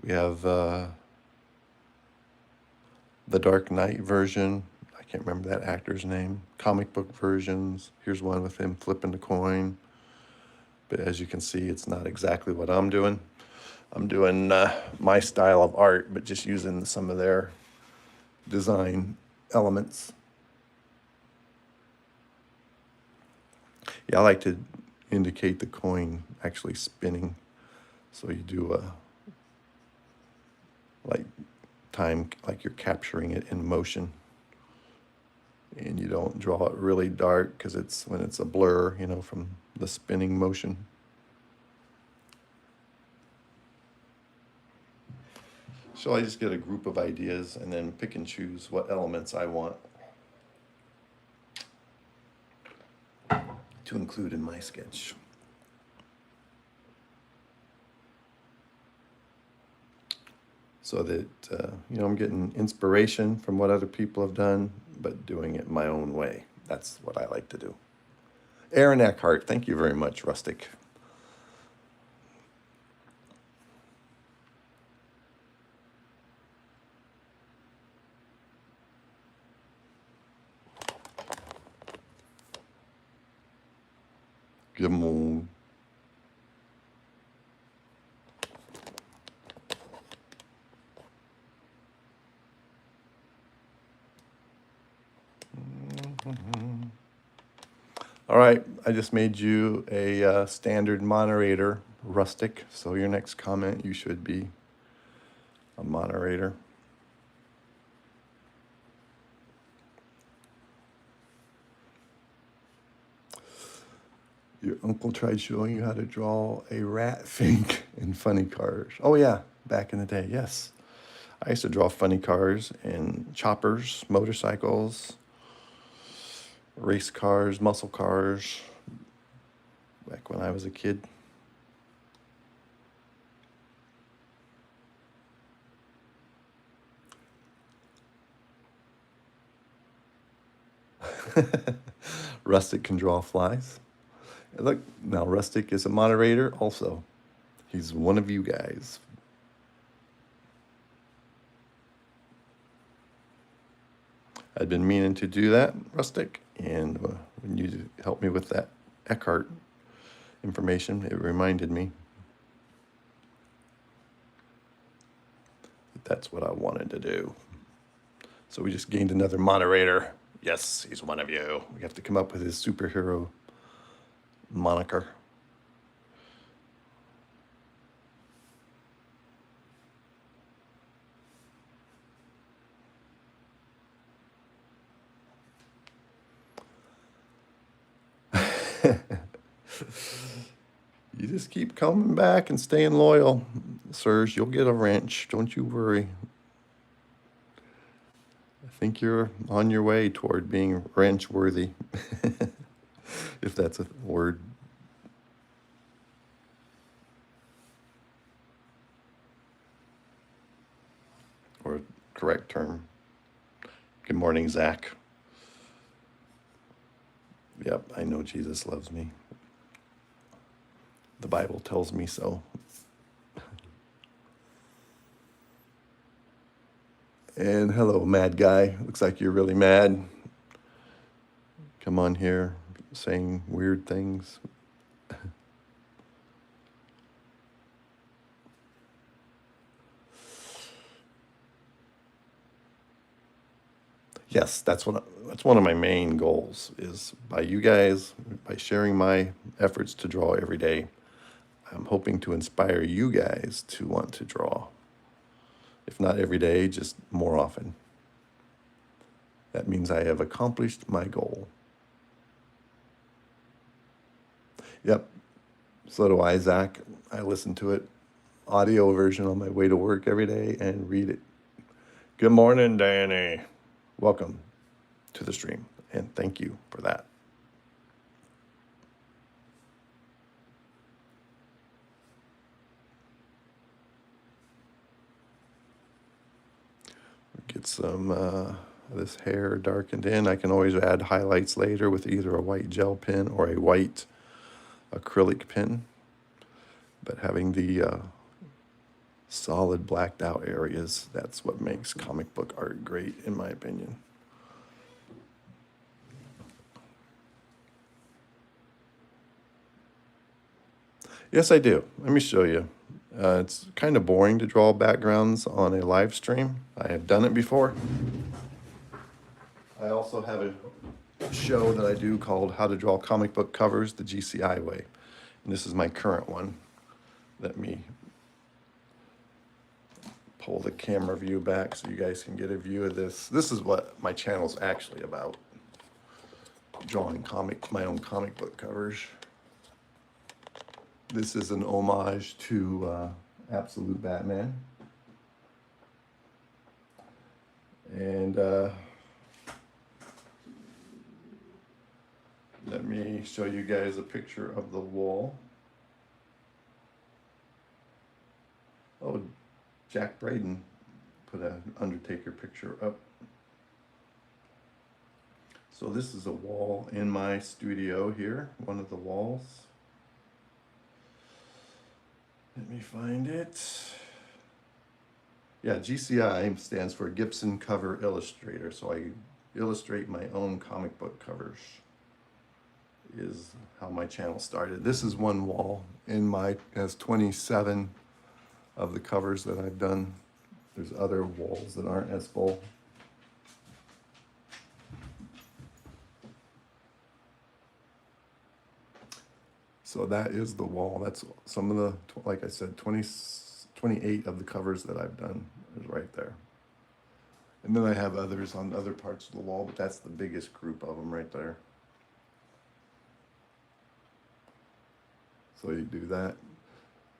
We have the Dark Knight version. I can't remember that actor's name. Comic book versions. Here's one with him flipping the coin. But as you can see, it's not exactly what I'm doing. I'm doing my style of art, but just using some of their design elements. Yeah, I like to indicate the coin actually spinning. So you do like time, like you're capturing it in motion. And you don't draw it really dark because it's when it's a blur, you know, from the spinning motion. So I just get a group of ideas and then pick and choose what elements I want to include in my sketch. So that, you know, I'm getting inspiration from what other people have done, but doing it my own way. That's what I like to do. Aaron Eckhart, thank you very much, Rustic. Come on. All right, I just made you a standard moderator, Rustic. So your next comment, you should be a moderator. Your uncle tried showing you how to draw a rat fink in funny cars. Oh yeah, back in the day, yes. I used to draw funny cars and choppers, motorcycles, race cars, muscle cars, back when I was a kid. Rustic can draw flies. Look, now Rustic is a moderator also. He's one of you guys. I'd been meaning to do that, Rustic, and when you helped me with that Eckhart information, it reminded me that that's what I wanted to do. So we just gained another moderator. Yes, he's one of you. We have to come up with his superhero moniker. You just keep coming back and staying loyal, sirs. You'll get a wrench. Don't you worry. I think you're on your way toward being wrench worthy, if that's a word. Or a correct term. Good morning, Zach. Yep, I know Jesus loves me. The Bible tells me so. And hello, mad guy. Looks like you're really mad. Come on here, saying weird things. Yes, that's one of my main goals is by you guys, by sharing my efforts to draw every day. I'm hoping to inspire you guys to want to draw. If not every day, just more often. That means I have accomplished my goal. Yep, so do I, Zach. I listen to it, audio version on my way to work every day and read it. Good morning, Danny. Welcome to the stream, and thank you for that. Get some this hair darkened in. I can always add highlights later with either a white gel pen or a white acrylic pen. But having the solid blacked out areas, that's what makes comic book art great, in my opinion. Yes, I do. Let me show you. It's kind of boring to draw backgrounds on a live stream. I have done it before. I also have a show that I do called How to Draw Comic Book Covers the GCI Way. And this is my current one. Let me pull the camera view back so you guys can get a view of this. This is what my channel's actually about. Drawing my own comic book covers. This is an homage to Absolute Batman. And let me show you guys a picture of the wall. Oh, Jack Braden put an Undertaker picture up. So this is a wall in my studio here, one of the walls. Let me find it. Yeah, GCI stands for Gibson Cover Illustrator, so I illustrate my own comic book covers. is how my channel started. This is one wall in my, has 27 of the covers that I've done. There's other walls that aren't as full. So that is the wall. That's some of the, like I said, 28 of the covers that I've done is right there. And then I have others on other parts of the wall, but that's the biggest group of them right there. So you do that.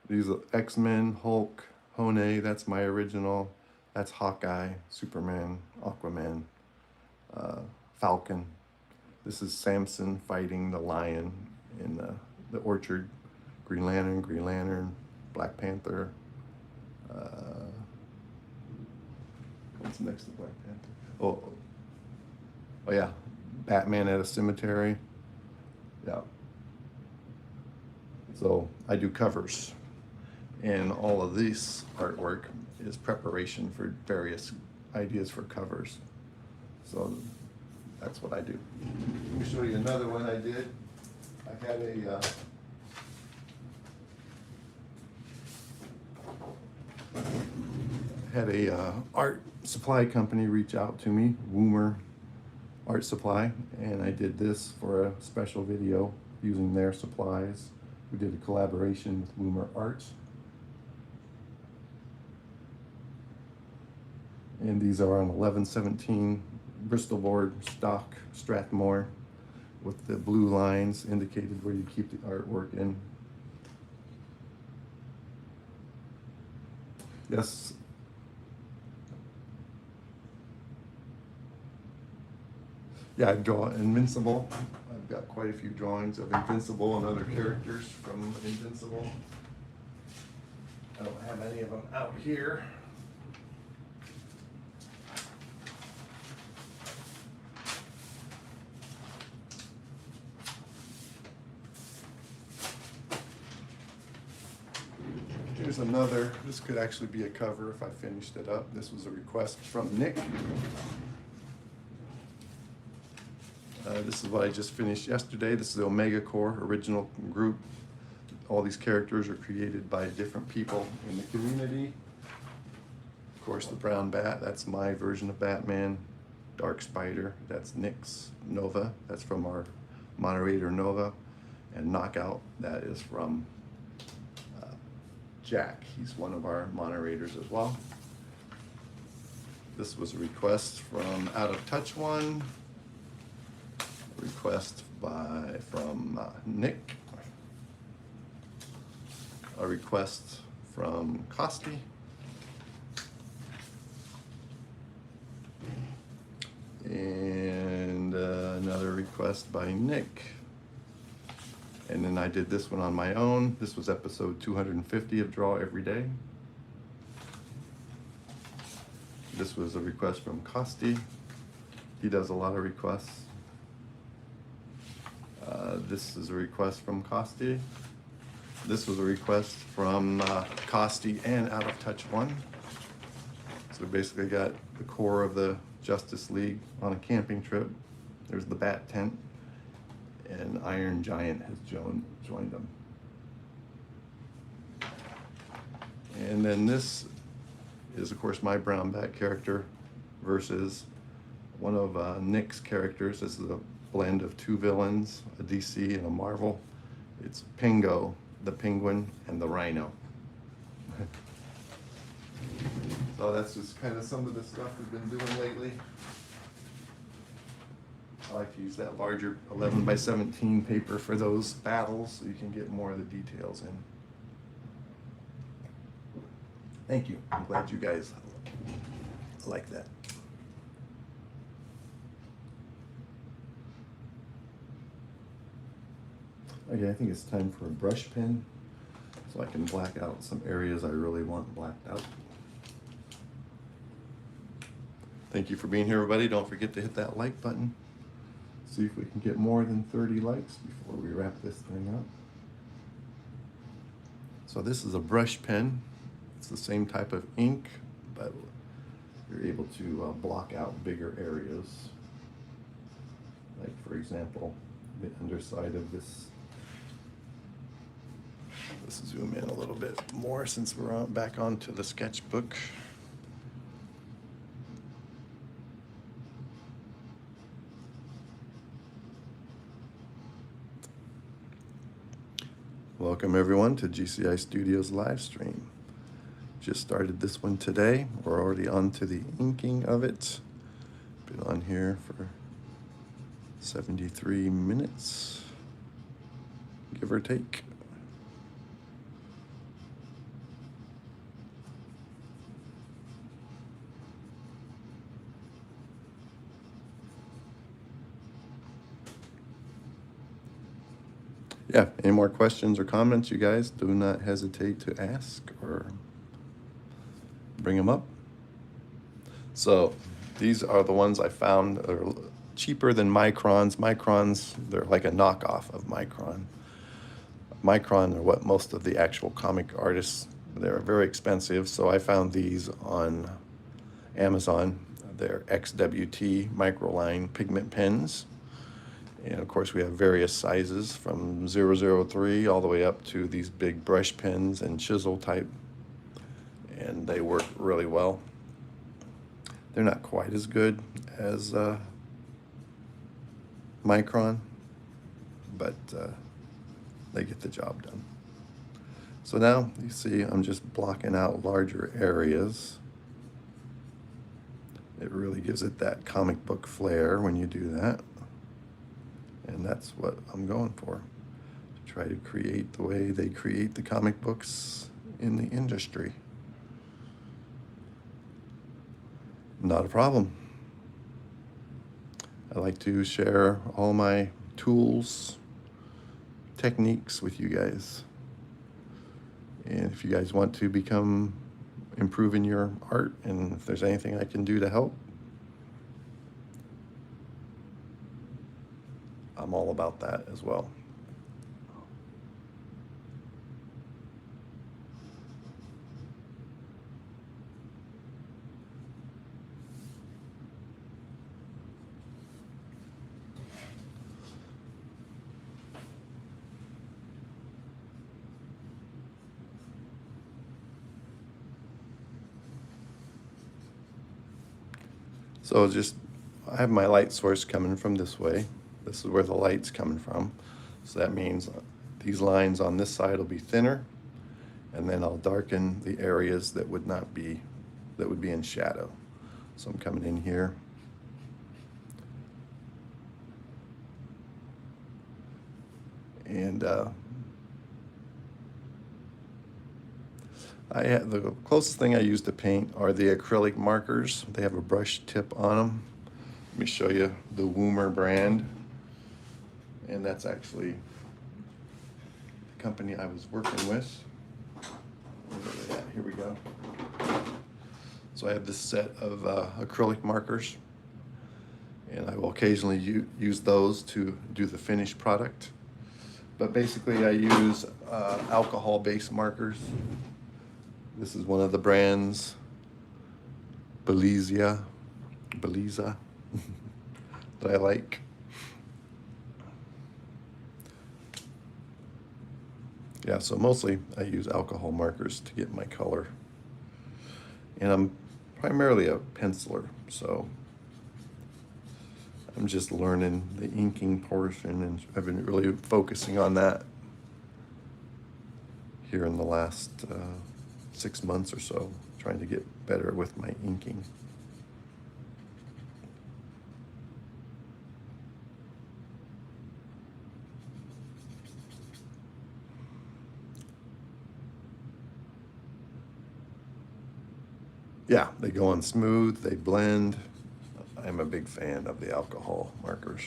These are X-Men, Hulk, Hone, that's my original. That's Hawkeye, Superman, Aquaman, Falcon. This is Samson fighting the lion in the orchard. Green Lantern, Black Panther. What's next to Black Panther? Oh yeah, Batman at a cemetery. Yeah. So I do covers, and all of this artwork is preparation for various ideas for covers. So that's what I do. Let me show you another one I did. I had a art supply company reach out to me, Woomer Art Supply, and I did this for a special video using their supplies. We did a collaboration with Woomer Arts. And these are on 1117 Bristol board stock Strathmore with the blue lines indicated where you keep the artwork in. Yes. Yeah, I draw Invincible. I've got quite a few drawings of Invincible and other characters from Invincible. I don't have any of them out here. Here's another, this could actually be a cover if I finished it up. This was a request from Nick. This is what I just finished yesterday. This is the Omega Corps original group. All these characters are created by different people in the community. Of course, the Brown Bat, that's my version of Batman. Dark Spider, that's Nick's Nova. That's from our moderator Nova. And Knockout, that is from Jack. He's one of our moderators as well. This was a request from Out of Touch One. Request from Nick. A request from Costi. And another request by Nick. And then I did this one on my own. This was episode 250 of Draw Every Day. This was a request from Costi. He does a lot of requests. This is a request from Costi. This was a request from Costi and Out of Touch One. So we basically got the core of the Justice League on a camping trip. There's the Bat Tent, and Iron Giant has joined them. And then this is, of course, my Brown Bat character versus one of Nick's characters. This is a blend of two villains, a DC and a Marvel. It's Pingo, the Penguin, and the Rhino. So that's just kind of some of the stuff we've been doing lately. I like to use that larger 11 by 17 paper for those battles so you can get more of the details in. Thank you. I'm glad you guys like that. Okay, I think it's time for a brush pen so I can black out some areas I really want blacked out. Thank you for being here, everybody. Don't forget to hit that like button. See if we can get more than 30 likes before we wrap this thing up. So this is a brush pen. It's the same type of ink, but you're able to block out bigger areas. Like, for example, the underside of this. Let's zoom in a little bit more since we're back onto the sketchbook. Welcome everyone to GCI Studios live stream. Just started this one today. We're already on to the inking of it. Been on here for 73 minutes, give or take. Yeah, any more questions or comments, you guys, do not hesitate to ask or bring them up. So these are the ones I found that are cheaper than Microns. Microns, they're like a knockoff of Micron. Micron are what most of the actual comic artists, they're very expensive. So I found these on Amazon. They're XWT microline pigment pens. And of course we have various sizes from 003 all the way up to these big brush pens and chisel type. And they work really well. They're not quite as good as Micron, but they get the job done. So now you see I'm just blocking out larger areas. It really gives it that comic book flair when you do that. And that's what I'm going for, to try to create the way they create the comic books in the industry. Not a problem. I like to share all my tools, techniques with you guys. And if you guys want to improve in your art, and if there's anything I can do to help, I'm all about that as well. So I have my light source coming from this way. This is where the light's coming from. So that means these lines on this side will be thinner, and then I'll darken the areas that would be in shadow. So I'm coming in here. And the closest thing I use to paint are the acrylic markers. They have a brush tip on them. Let me show you the Woomer brand. And that's actually the company I was working with. Here we go. So I have this set of acrylic markers, and I will occasionally use those to do the finished product. But basically I use alcohol-based markers. This is one of the brands, Beliza, that I like. Yeah, so mostly I use alcohol markers to get my color. And I'm primarily a penciler, so I'm just learning the inking portion, and I've been really focusing on that here in the last 6 months or so, trying to get better with my inking. Yeah, they go on smooth, they blend. I'm a big fan of the alcohol markers.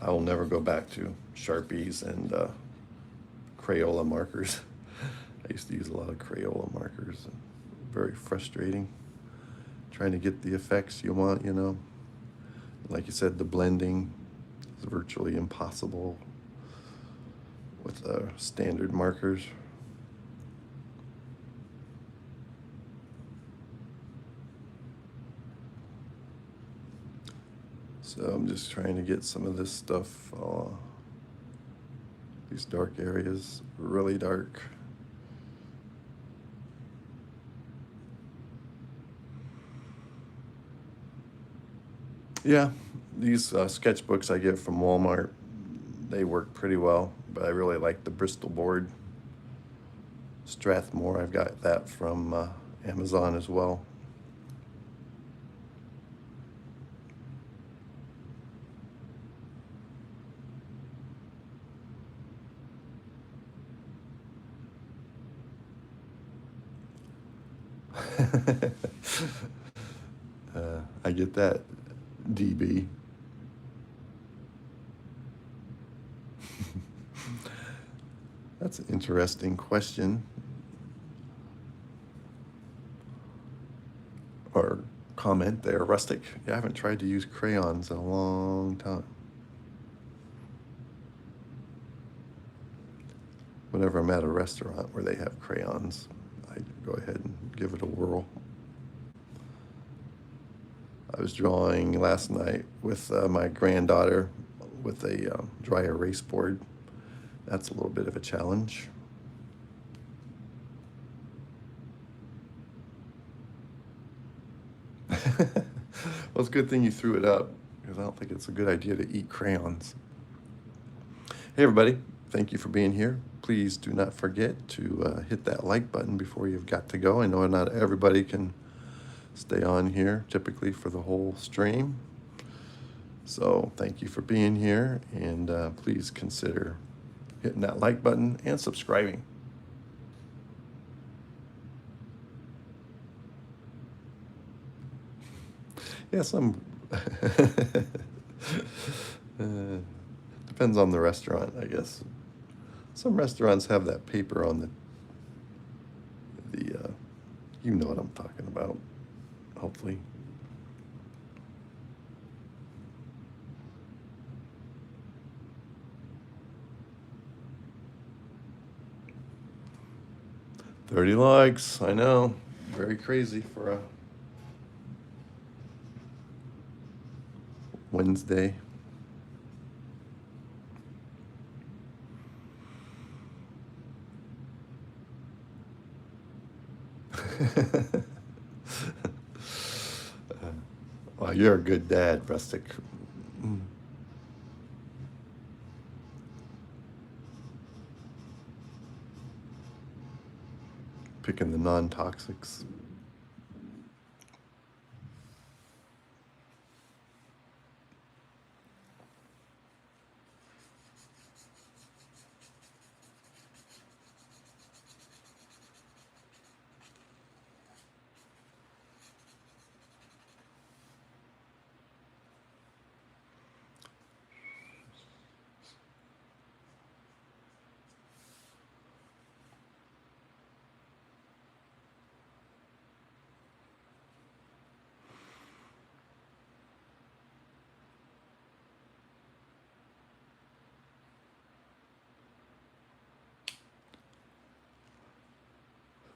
I will never go back to Sharpies and Crayola markers. I used to use a lot of Crayola markers. Very frustrating. Trying to get the effects you want, you know. Like you said, the blending is virtually impossible with standard markers. So I'm just trying to get some of this stuff, these dark areas, really dark. Yeah, these sketchbooks I get from Walmart, they work pretty well, but I really like the Bristol board. Strathmore, I've got that from Amazon as well. I get that, DB. That's an interesting question or comment there, Rustic. Yeah, I haven't tried to use crayons in a long time. Whenever I'm at a restaurant where they have crayons, I go ahead and give it a whirl. I was drawing last night with my granddaughter with a dry erase board. That's a little bit of a challenge. Well, it's a good thing you threw it up because I don't think it's a good idea to eat crayons. Hey, everybody. Thank you for being here. Please do not forget to hit that like button before you've got to go. I know not everybody can stay on here typically for the whole stream. So thank you for being here, and please consider hitting that like button and subscribing. Yes, I'm. Depends on the restaurant, I guess. Some restaurants have that paper on the you know what I'm talking about, hopefully. "30 likes, I know. Very crazy for a Wednesday." Well, you're a good dad, Rustic. Picking the non-toxics.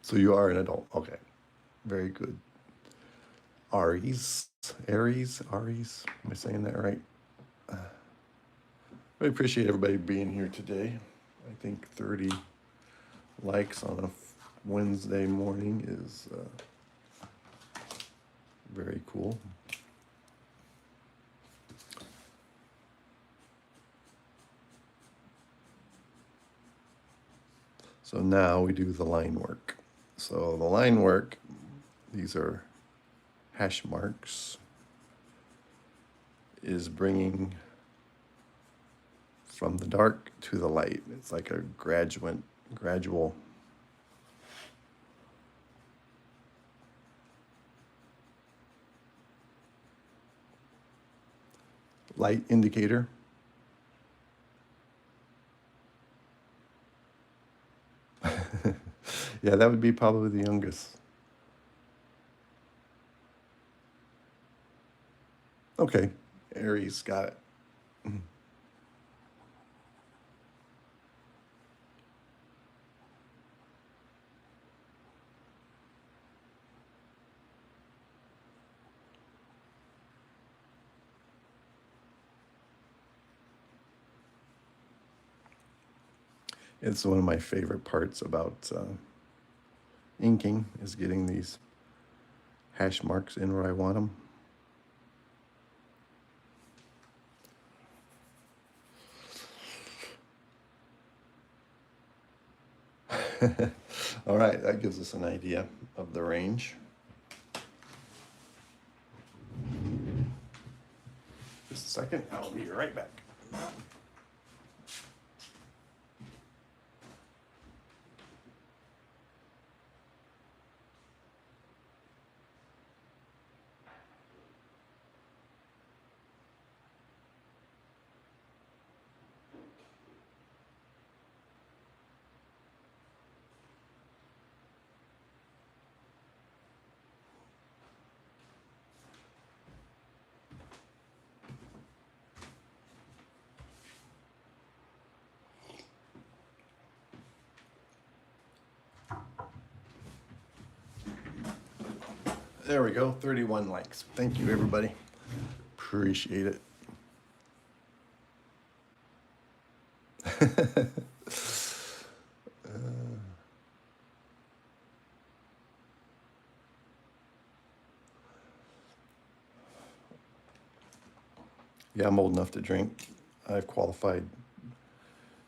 So you are an adult. Okay. Very good. Aries. Aries? Aries? Am I saying that right? I appreciate everybody being here today. I think 30 likes on a Wednesday morning is very cool. So now we do the line work. So the line work, these are hash marks, is bringing from the dark to the light. It's like a gradual light indicator. Yeah, that would be probably the youngest. Okay, Aries, got it. It's one of my favorite parts about inking is getting these hash marks in where I want them. All right, that gives us an idea of the range. Just a second, I'll be right back. There we go, 31 likes. Thank you, everybody. Appreciate it. Yeah, I'm old enough to drink. I've qualified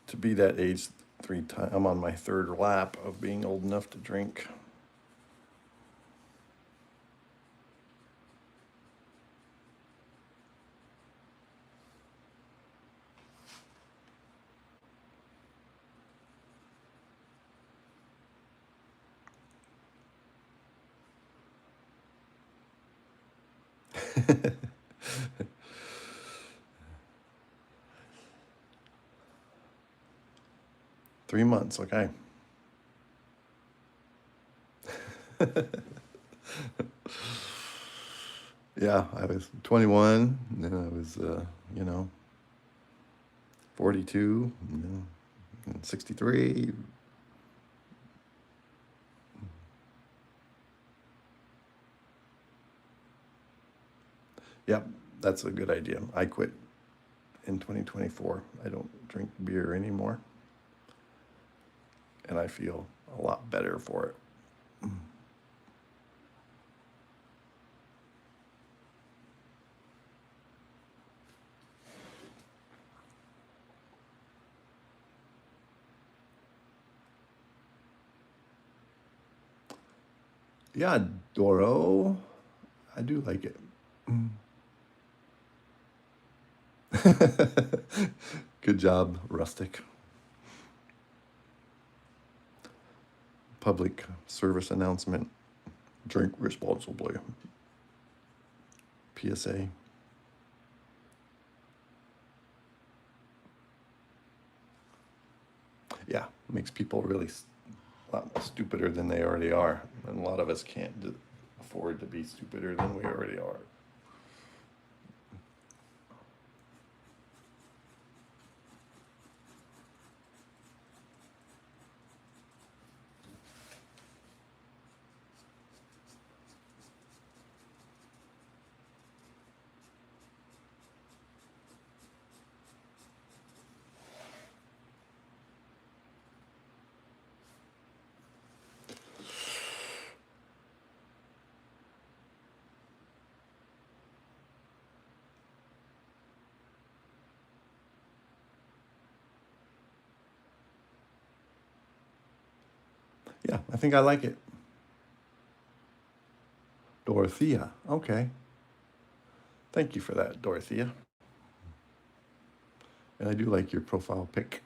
to be that age 3 times. I'm on my 3rd lap of being old enough to drink. Three months, okay. Yeah, I was 21, and then I was, 42, and 63. Yep, that's a good idea. I quit in 2024. I don't drink beer anymore, and I feel a lot better for it. Yeah, Doro, I do like it. Good job, Rustic. Public service announcement. Drink responsibly. PSA. Yeah, makes people really a lot stupider than they already are. And a lot of us can't afford to be stupider than we already are. Yeah, I think I like it. Dorothea. Okay. Thank you for that, Dorothea. And I do like your profile pic.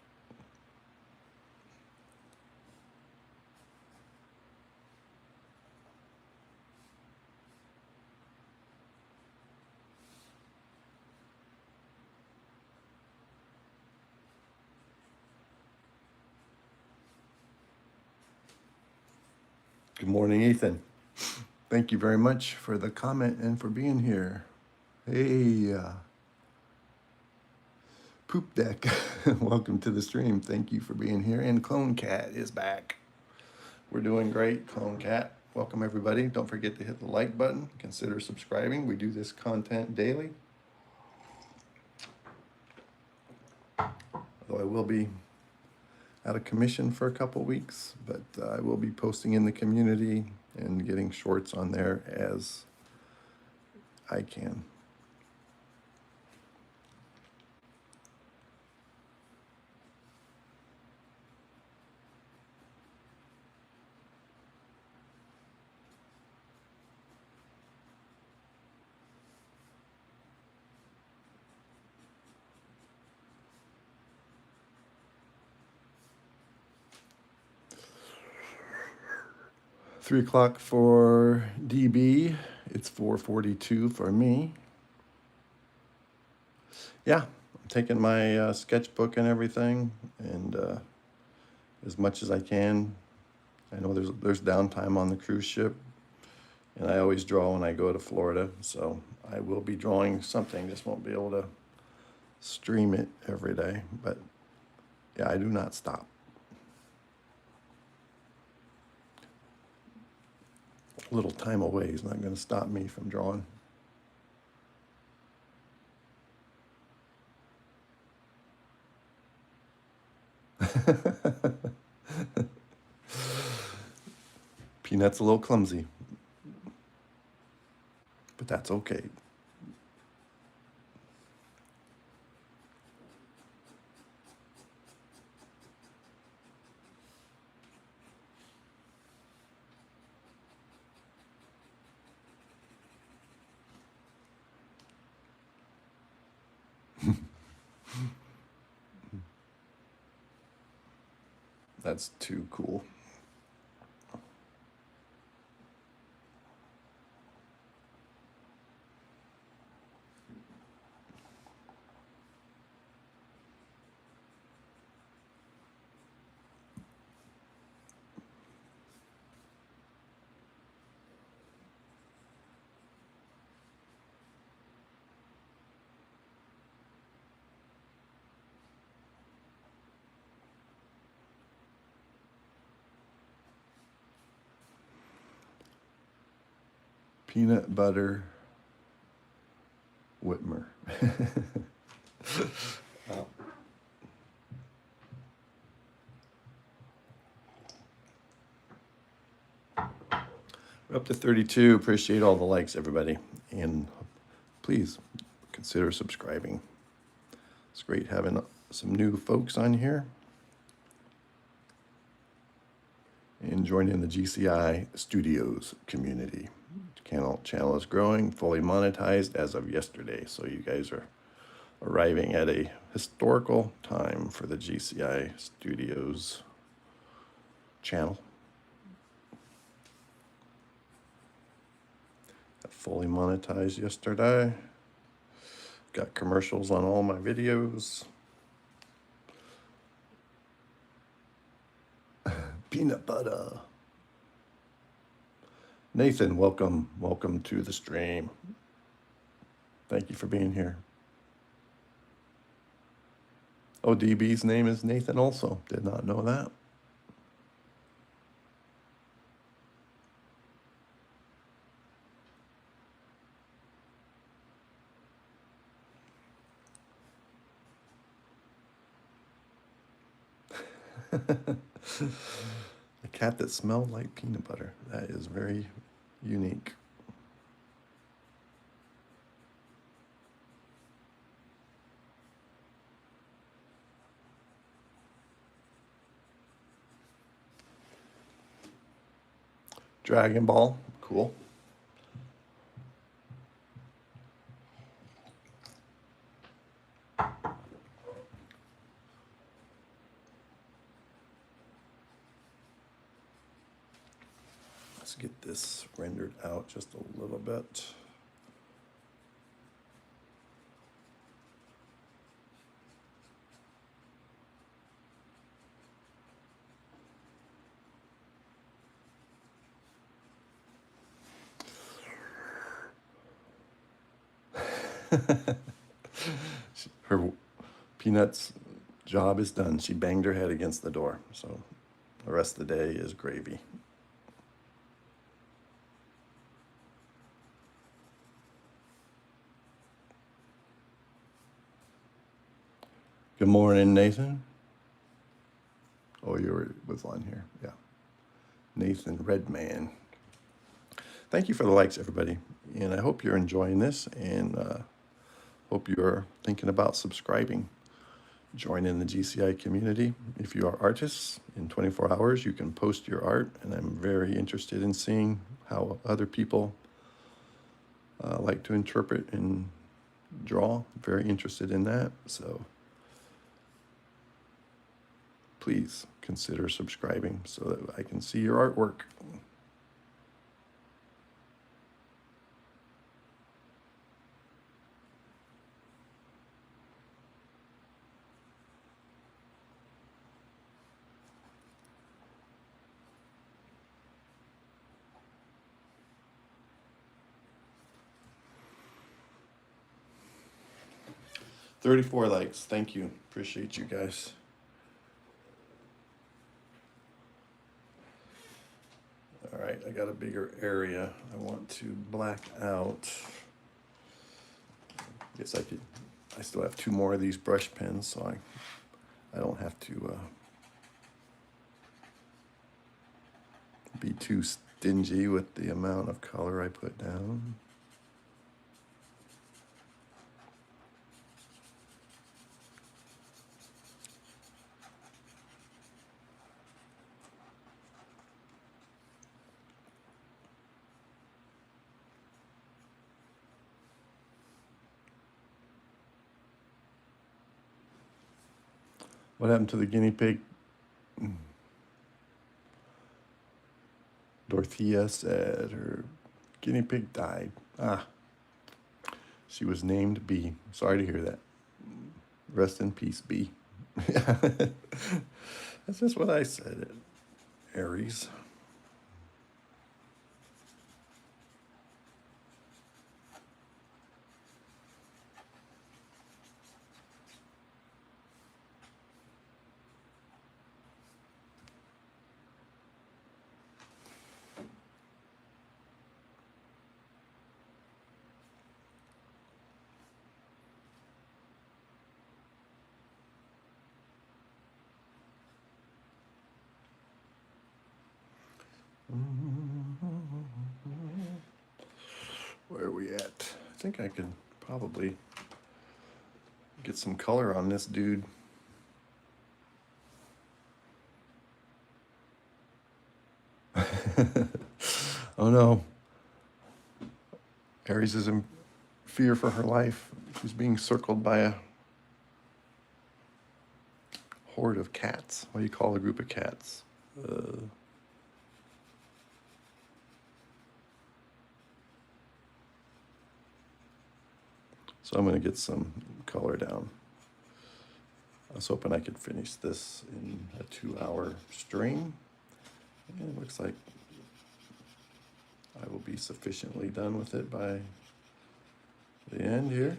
Good morning, Ethan. Thank you very much for the comment and for being here. Hey, Poop Deck, welcome to the stream. Thank you for being here. And Clone Cat is back. We're doing great, Clone Cat. Welcome, everybody. Don't forget to hit the like button. Consider subscribing. We do this content daily. Although I will be out of commission for a couple weeks, but I will be posting in the community and getting shorts on there as I can. Three o'clock for DB. It's 4:42 for me. Yeah, I'm taking my sketchbook and everything, and as much as I can. I know there's downtime on the cruise ship, and I always draw when I go to Florida, so I will be drawing something. Just won't be able to stream it every day, but yeah, I do not stop. A little time away is not going to stop me from drawing. Peanut's a little clumsy, but that's okay. That's too cool. Peanut butter Whitmer. Wow. We're up to 32. Appreciate all the likes, everybody. And please consider subscribing. It's great having some new folks on here and joining the GCI Studios community. Channel is growing, fully monetized as of yesterday. So you guys are arriving at a historical time for the GCI Studios channel. Got fully monetized yesterday. Got commercials on all my videos. Peanut butter. Nathan, welcome to the stream. Thank you for being here. Oh, DB's name is Nathan also. Did not know that. A cat that smelled like peanut butter. That is very unique. Dragon Ball, cool. Let's get this rendered out just a little bit. Her Peanut's job is done. She banged her head against the door, so the rest of the day is gravy. Good morning, Nathan. Oh, you was on here. Yeah. Nathan Redman. Thank you for the likes, everybody. And I hope you're enjoying this, and hope you're thinking about subscribing. Join in the GCI community. If you are artists, in 24 hours, you can post your art, and I'm very interested in seeing how other people like to interpret and draw. Very interested in that. So please consider subscribing so that I can see your artwork. $34 likes. Thank you. Appreciate you guys. All right, I got a bigger area I want to black out. Guess I still have 2 more of these brush pens, so I don't have to be too stingy with the amount of color I put down. What happened to the guinea pig? Dorothea said her guinea pig died. She was named B. Sorry to hear that. Rest in peace, B. That's just what I said, Aries. Where are we at? I think I could probably get some color on this dude. Oh no. Aries is in fear for her life. She's being circled by a horde of cats. What do you call a group of cats? So I'm going to get some color down. I was hoping I could finish this in a 2-hour stream. And it looks like I will be sufficiently done with it by the end here.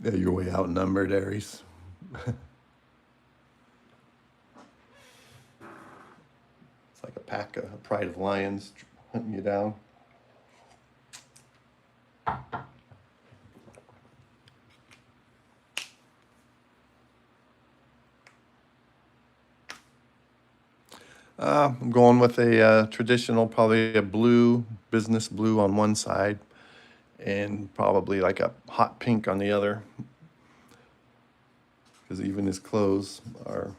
Yeah, you're way outnumbered, Aries. It's like a pack, a pride of lions hunting you down. I'm going with a traditional, probably a blue, business blue on one side, and probably like a hot pink on the other, because even his clothes are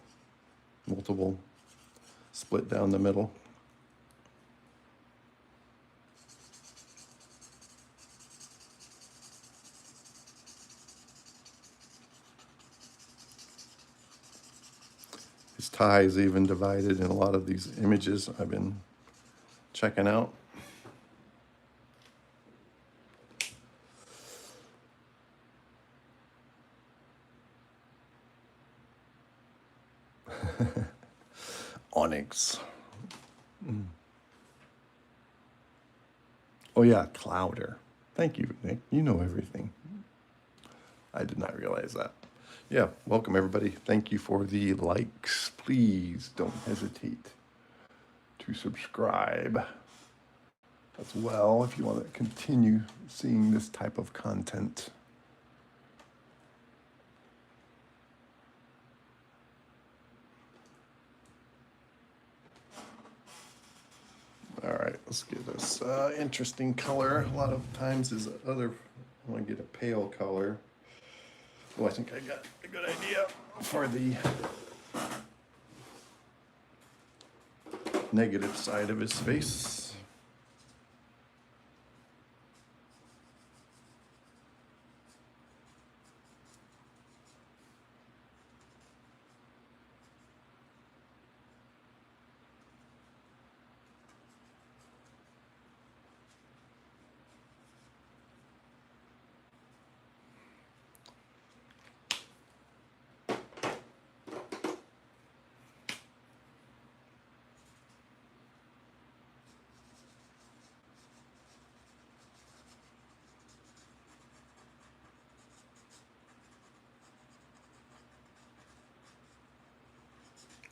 multiple, split down the middle. His tie is even divided in a lot of these images I've been checking out. Onyx. Oh yeah, Clouder. Thank you, Nick. You know everything. I did not realize that. Yeah, welcome everybody. Thank you for the likes. Please don't hesitate to subscribe as well if you want to continue seeing this type of content. Let's get this interesting color. A lot of times is other, I want to get a pale color. Oh, I think I got a good idea for the negative side of his face.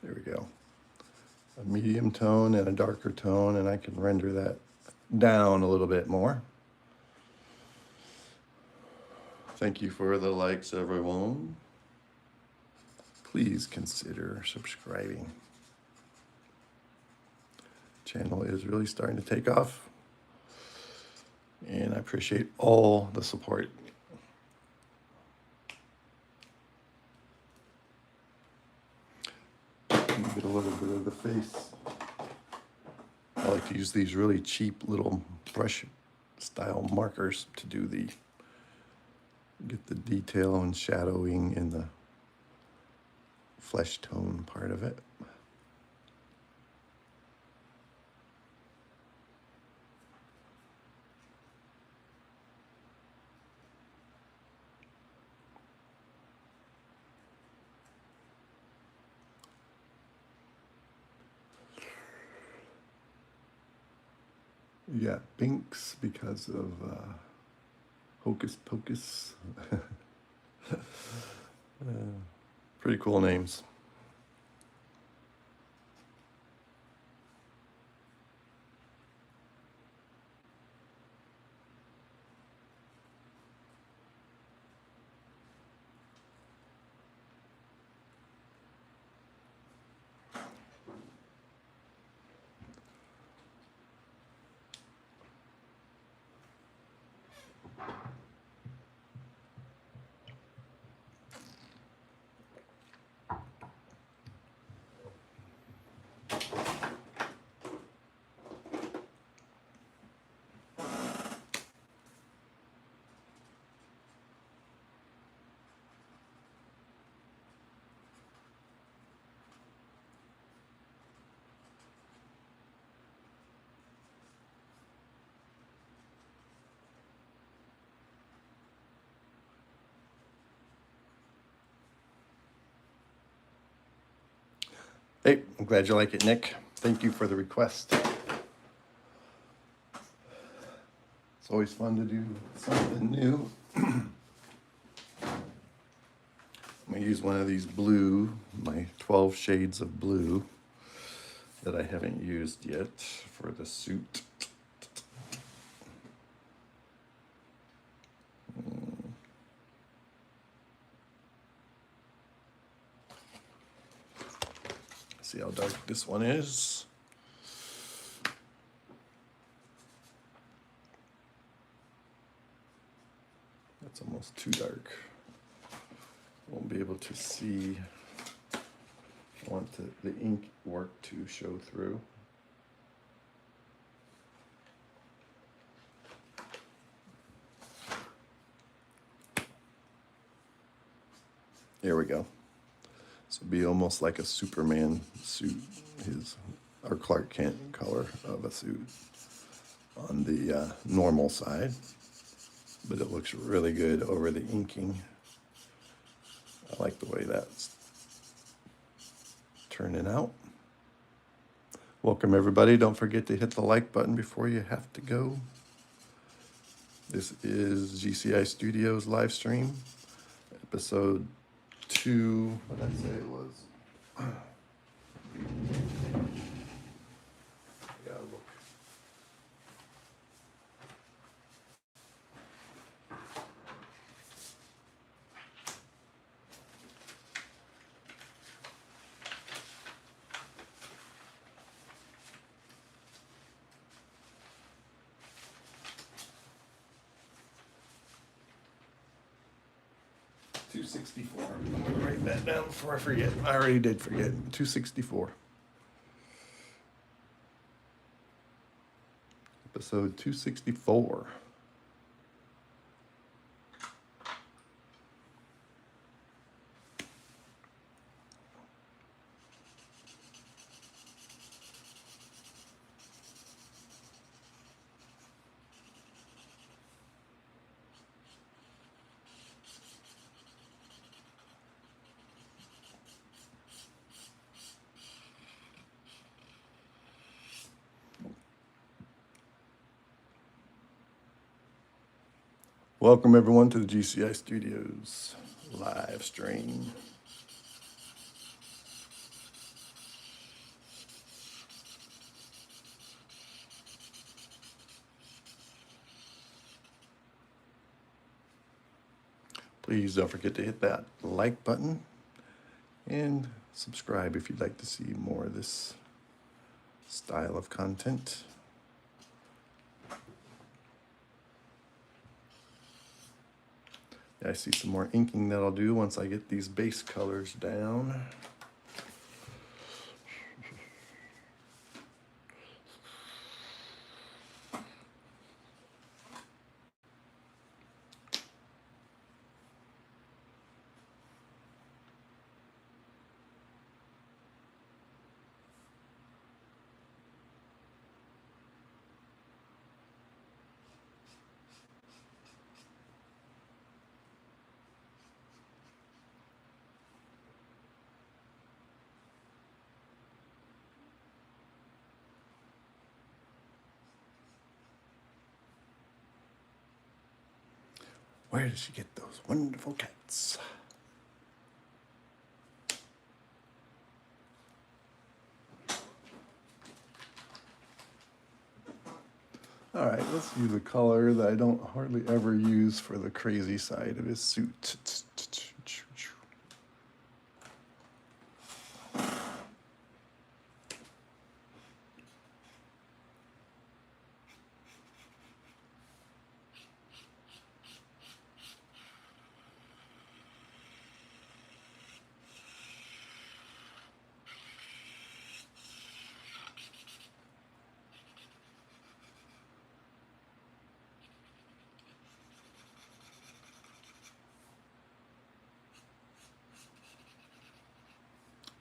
There we go. A medium tone and a darker tone, and I can render that down a little bit more. Thank you for the likes, everyone. Please consider subscribing. Channel is really starting to take off, and I appreciate all the support. Get a little bit of the face. I like to use these really cheap little brush style markers to do get the detail and shadowing in the flesh tone part of it. Yeah, Binks because of Hocus Pocus. Pretty cool names. Hey, I'm glad you like it, Nick. Thank you for the request. It's always fun to do something new. I'm going to use one of these blue, my 12 shades of blue that I haven't used yet for the suit. See how dark this one is. That's almost too dark. Won't be able to see. I want the ink work to show through. There we go. This will be almost like a Superman suit, or Clark Kent color of a suit on the normal side, but it looks really good over the inking. I like the way that's turning out. Welcome everybody. Don't forget to hit the like button before you have to go. This is GCI Studios live stream, episode 2, what did I say it was? Yeah, look. 264. I'm going to write that down before I forget. I already did forget. 264. Episode 264. Welcome everyone to the GCI Studios live stream. Please don't forget to hit that like button and subscribe if you'd like to see more of this style of content. I see some more inking that I'll do once I get these base colors down. Where did she get those wonderful cats? All right, let's use a color that I don't hardly ever use for the crazy side of his suit.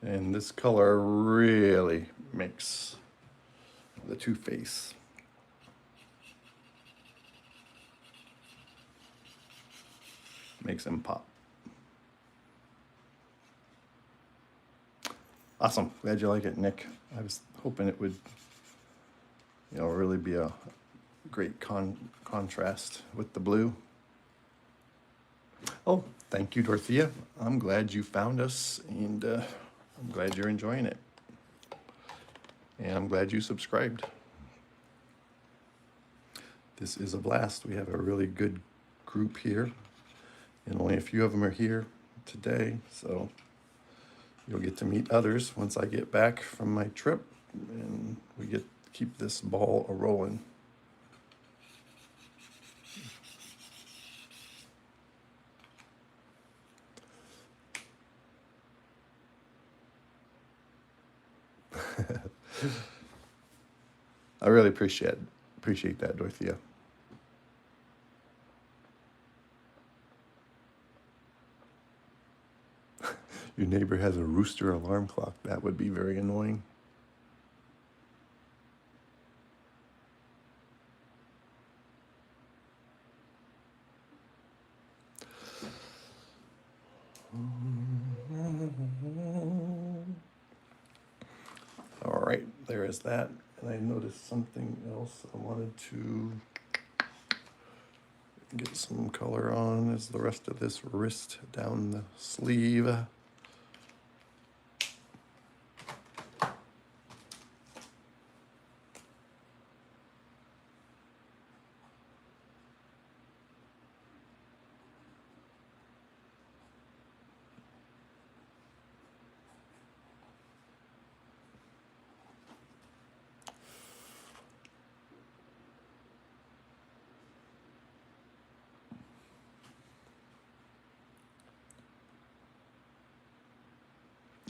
And this color really makes the Two-Face. Makes him pop. Awesome. Glad you like it, Nick. I was hoping it would, really be a great contrast with the blue. Oh, thank you, Dorothea. I'm glad you found us, and I'm glad you're enjoying it. And I'm glad you subscribed. This is a blast. We have a really good group here, and only a few of them are here today, so you'll get to meet others once I get back from my trip, and we get to keep this ball a-rolling. I really appreciate that, Dorothea. Your neighbor has a rooster alarm clock. That would be very annoying. All right, there is that. And I noticed something else I wanted to get some color on is the rest of this wrist down the sleeve.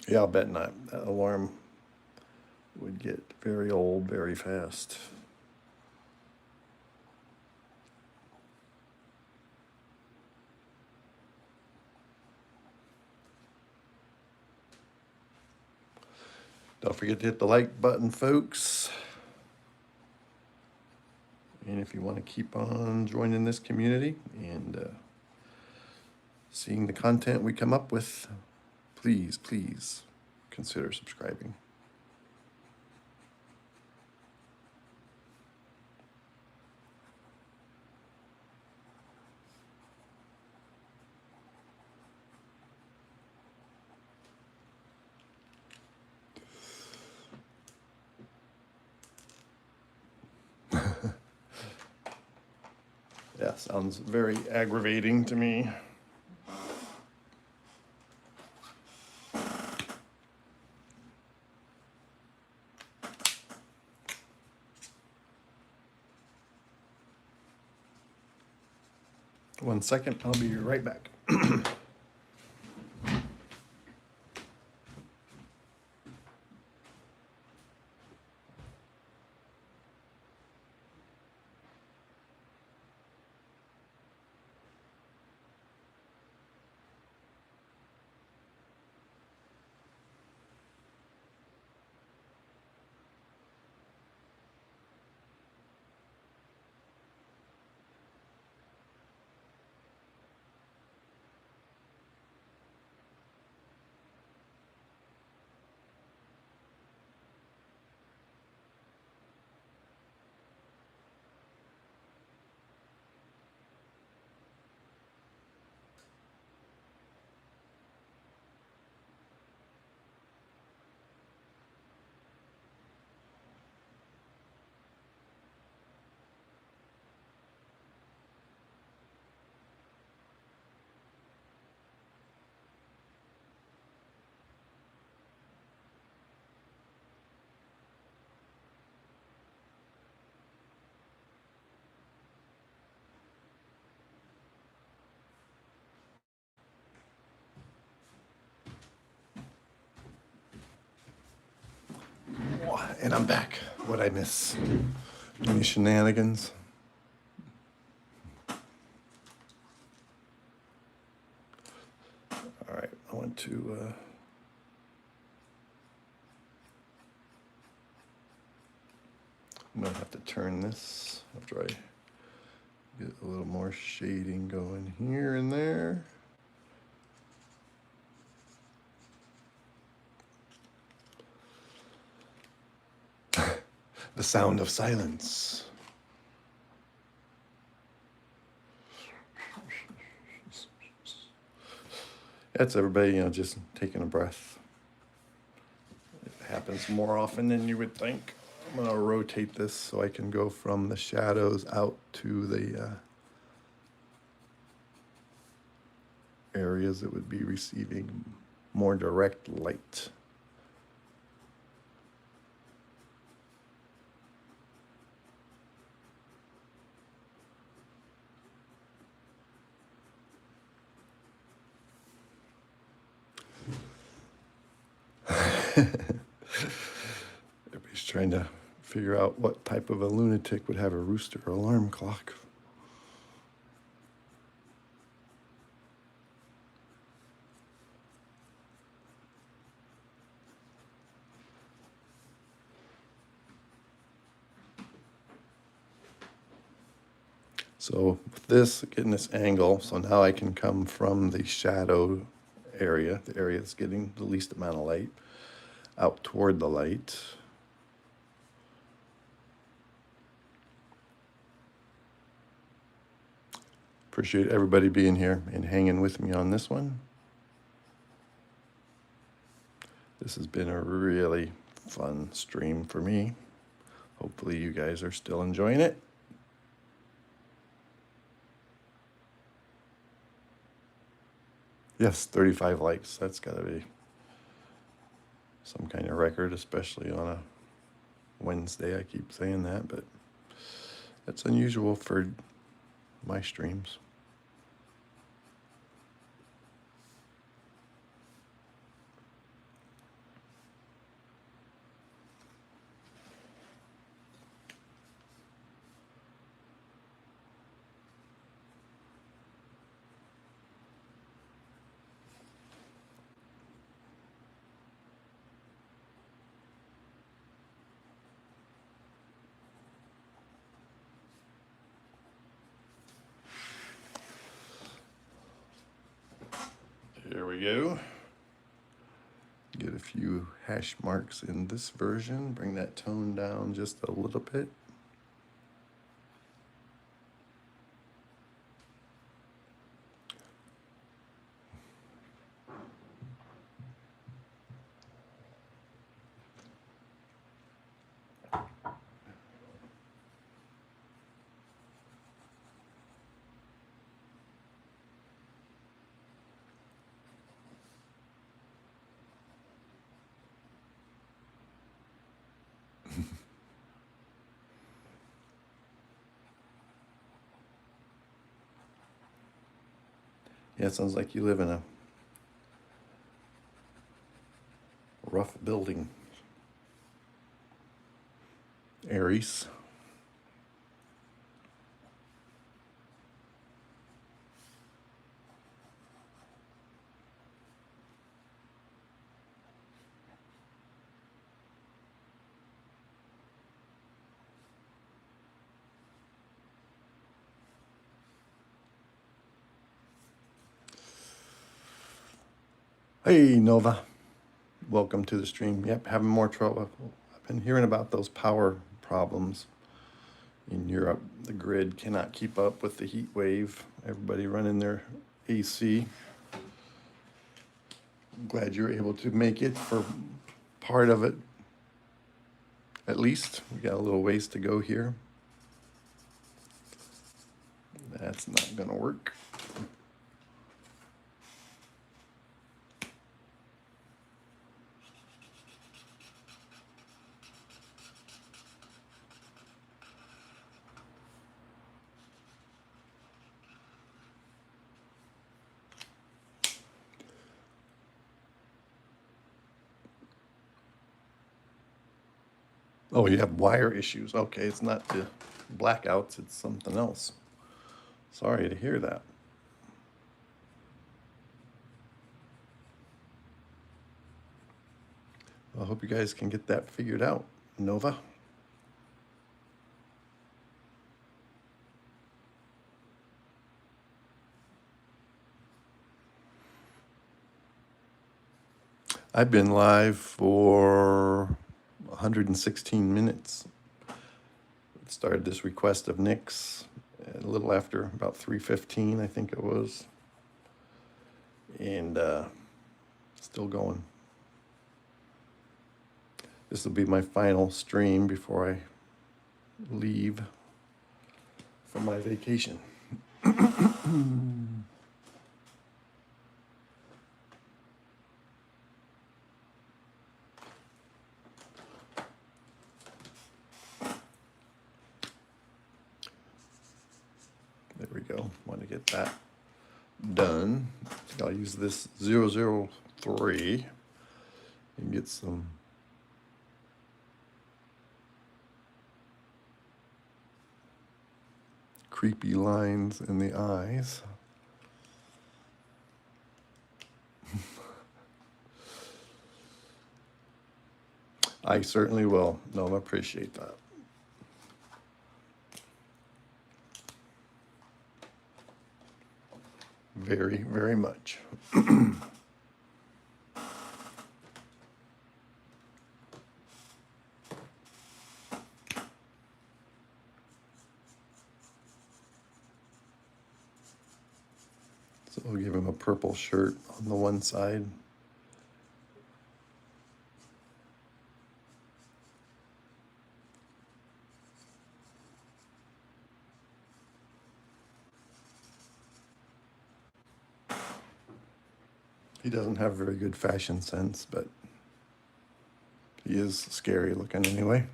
Yeah, I'll bet not. That alarm would get very old very fast. Don't forget to hit the like button, folks. And if you want to keep on joining this community and seeing the content we come up with, please consider subscribing. Yeah, sounds very aggravating to me. One second, I'll be right back. And I'm back. What'd I miss? Any shenanigans? All right, I want to I'm gonna have to turn this after I get a little more shading going here and there. The sound of silence. That's everybody, just taking a breath. It happens more often than you would think. I'm gonna rotate this so I can go from the shadows out to the areas that would be receiving more direct light. Everybody's trying to figure out what type of a lunatic would have a rooster alarm clock. So with this, getting this angle, so now I can come from the shadow area, the area that's getting the least amount of light, out toward the light. Appreciate everybody being here and hanging with me on this one. This has been a really fun stream for me. Hopefully you guys are still enjoying it. Yes, 35 likes. That's got to be some kind of record, especially on a Wednesday. I keep saying that, but that's unusual for my streams. we go. Get a few hash marks in this version. Bring that tone down just a little bit. Yeah, it sounds like you live in a rough building. Aries. Hey, Nova. Welcome to the stream. Yep, having more trouble. I've been hearing about those power problems in Europe. The grid cannot keep up with the heat wave. Everybody running their AC. I'm glad you're able to make it for part of it. At least we got a little ways to go here. That's not gonna work. Oh, you have wire issues. Okay, it's not the blackouts, it's something else. Sorry to hear that. I hope you guys can get that figured out, Nova. I've been live for 116 minutes. It started this request of Nick's a little after about 3:15, I think it was. And still going. This will be my final stream before I leave for my vacation. There we go. Want to get that done. I'll use this 003 and get some creepy lines in the eyes. I certainly will. No, I appreciate that. Very, very much. So we'll give him a purple shirt on the one side. He doesn't have very good fashion sense, but he is scary looking anyway.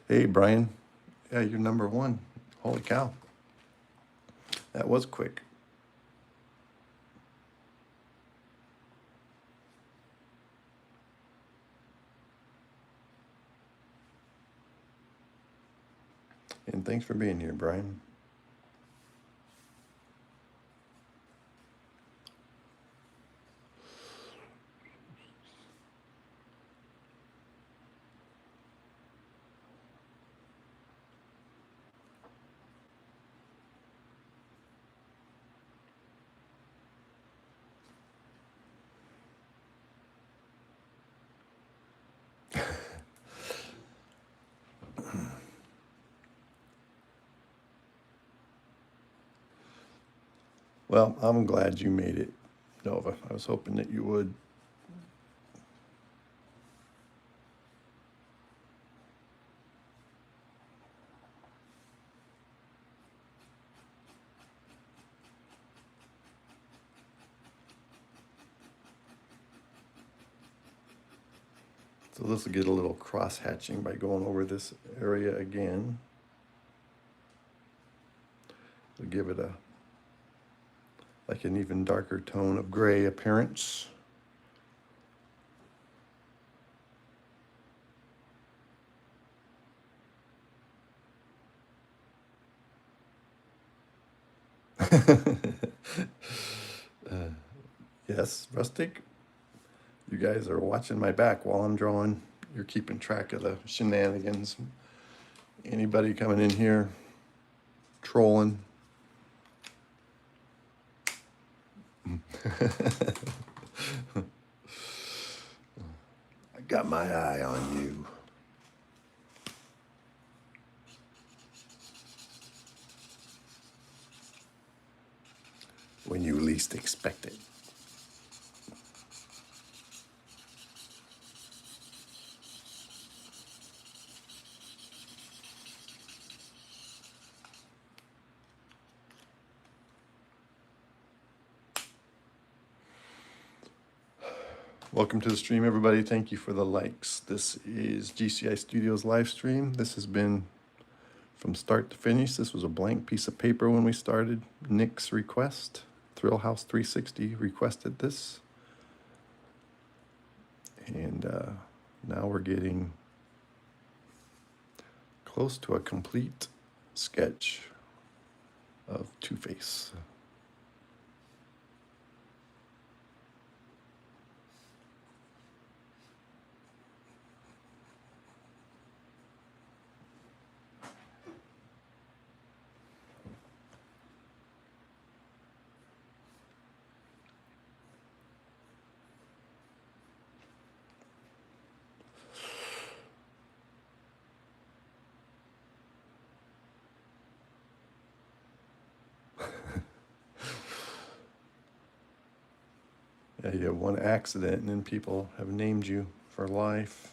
Hey, Brian. Yeah, you're number one. Holy cow. That was quick. And thanks for being here, Brian. Well, I'm glad you made it, Nova. I was hoping that you would. So this will get a little cross hatching by going over this area again. It'll give it a like an even darker tone of gray appearance. Yes, Rustic, you guys are watching my back while I'm drawing. You're keeping track of the shenanigans. Anybody coming in here trolling? I got my eye on you. When you least expect it. Welcome to the stream, everybody. Thank you for the likes. This is GCI Studios live stream. This has been from start to finish. This was a blank piece of paper when we started. Nick's request, Thrillhouse 360 requested this. And now we're getting close to a complete sketch of Two-Face. Yeah, you have one accident and then people have named you for life.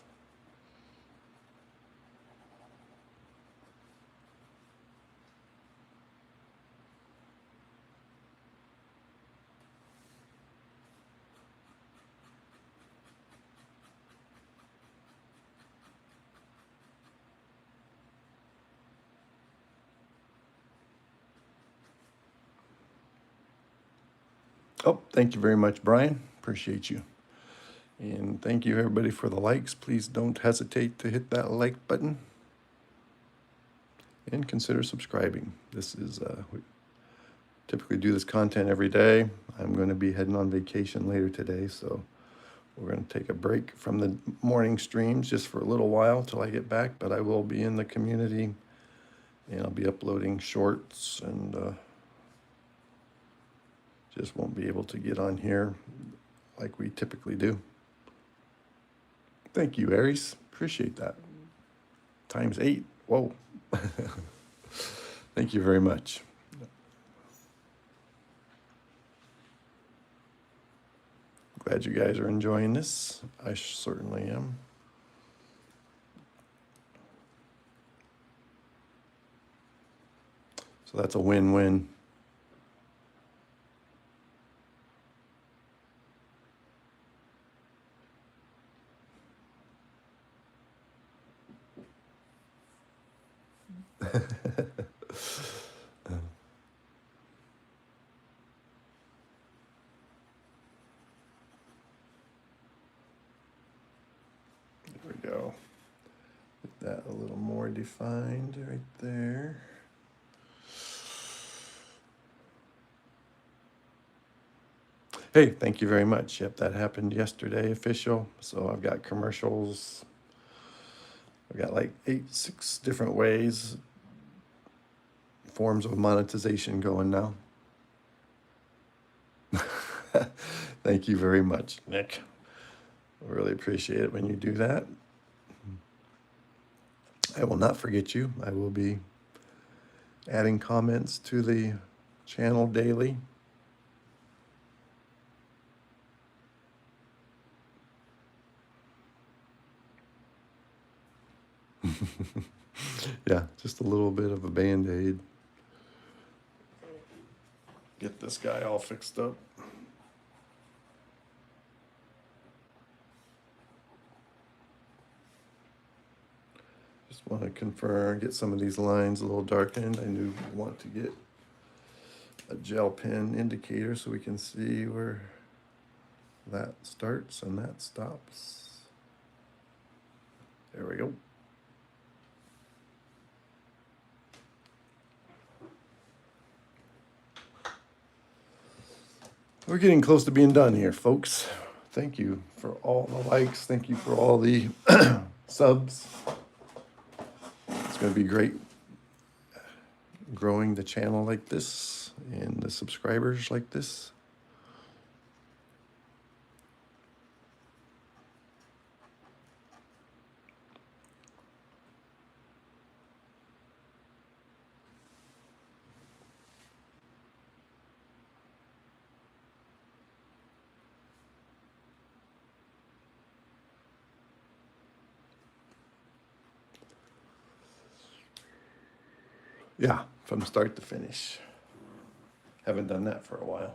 Oh, thank you very much, Brian. Appreciate you. And thank you, everybody, for the likes. Please don't hesitate to hit that like button and consider subscribing. This is, we typically do this content every day. I'm going to be heading on vacation later today, so we're going to take a break from the morning streams just for a little while till I get back, but I will be in the community and I'll be uploading shorts and just won't be able to get on here like we typically do. Thank you, Aries. Appreciate that. Times 8. Whoa. Thank you very much. Glad you guys are enjoying this. I certainly am. So that's a win-win. There we go. Get that a little more defined right there. Hey, thank you very much. Yep, that happened yesterday, official. So I've got commercials. I've got like 6 different ways, forms of monetization going now. Thank you very much, Nick. I really appreciate it when you do that. I will not forget you. I will be adding comments to the channel daily. Yeah, just a little bit of a Band-Aid. Get this guy all fixed up. Just want to confirm, get some of these lines a little darkened. I do want to get a gel pen indicator so we can see where that starts and that stops. There we go. We're getting close to being done here, folks. Thank you for all the likes. Thank you for all the subs. It's going to be great growing the channel like this and the subscribers like this. Yeah, from start to finish. Haven't done that for a while.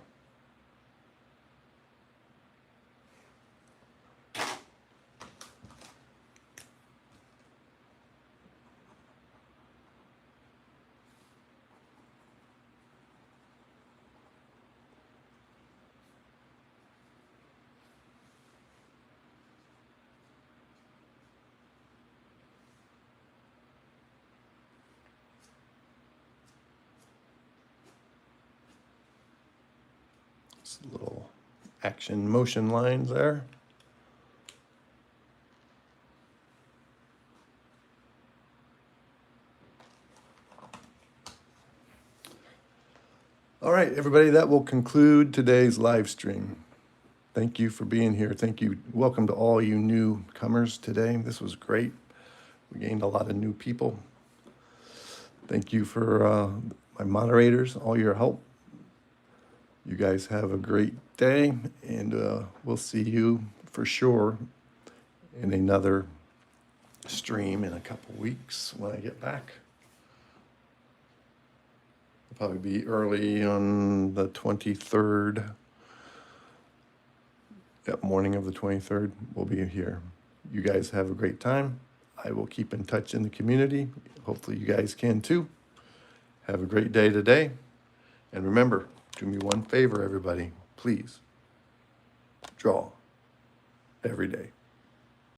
Just little action motion lines there. All right, everybody, that will conclude today's live stream. Thank you for being here. Thank you. Welcome to all you newcomers today. This was great. We gained a lot of new people. Thank you for my moderators, all your help. You guys have a great day, and we'll see you for sure in another stream in a couple weeks when I get back. It'll probably be early on the 23rd. Yep, morning of the 23rd, we'll be here. You guys have a great time. I will keep in touch in the community. Hopefully you guys can too. Have a great day today. And remember, do me one favor, everybody. Please draw every day.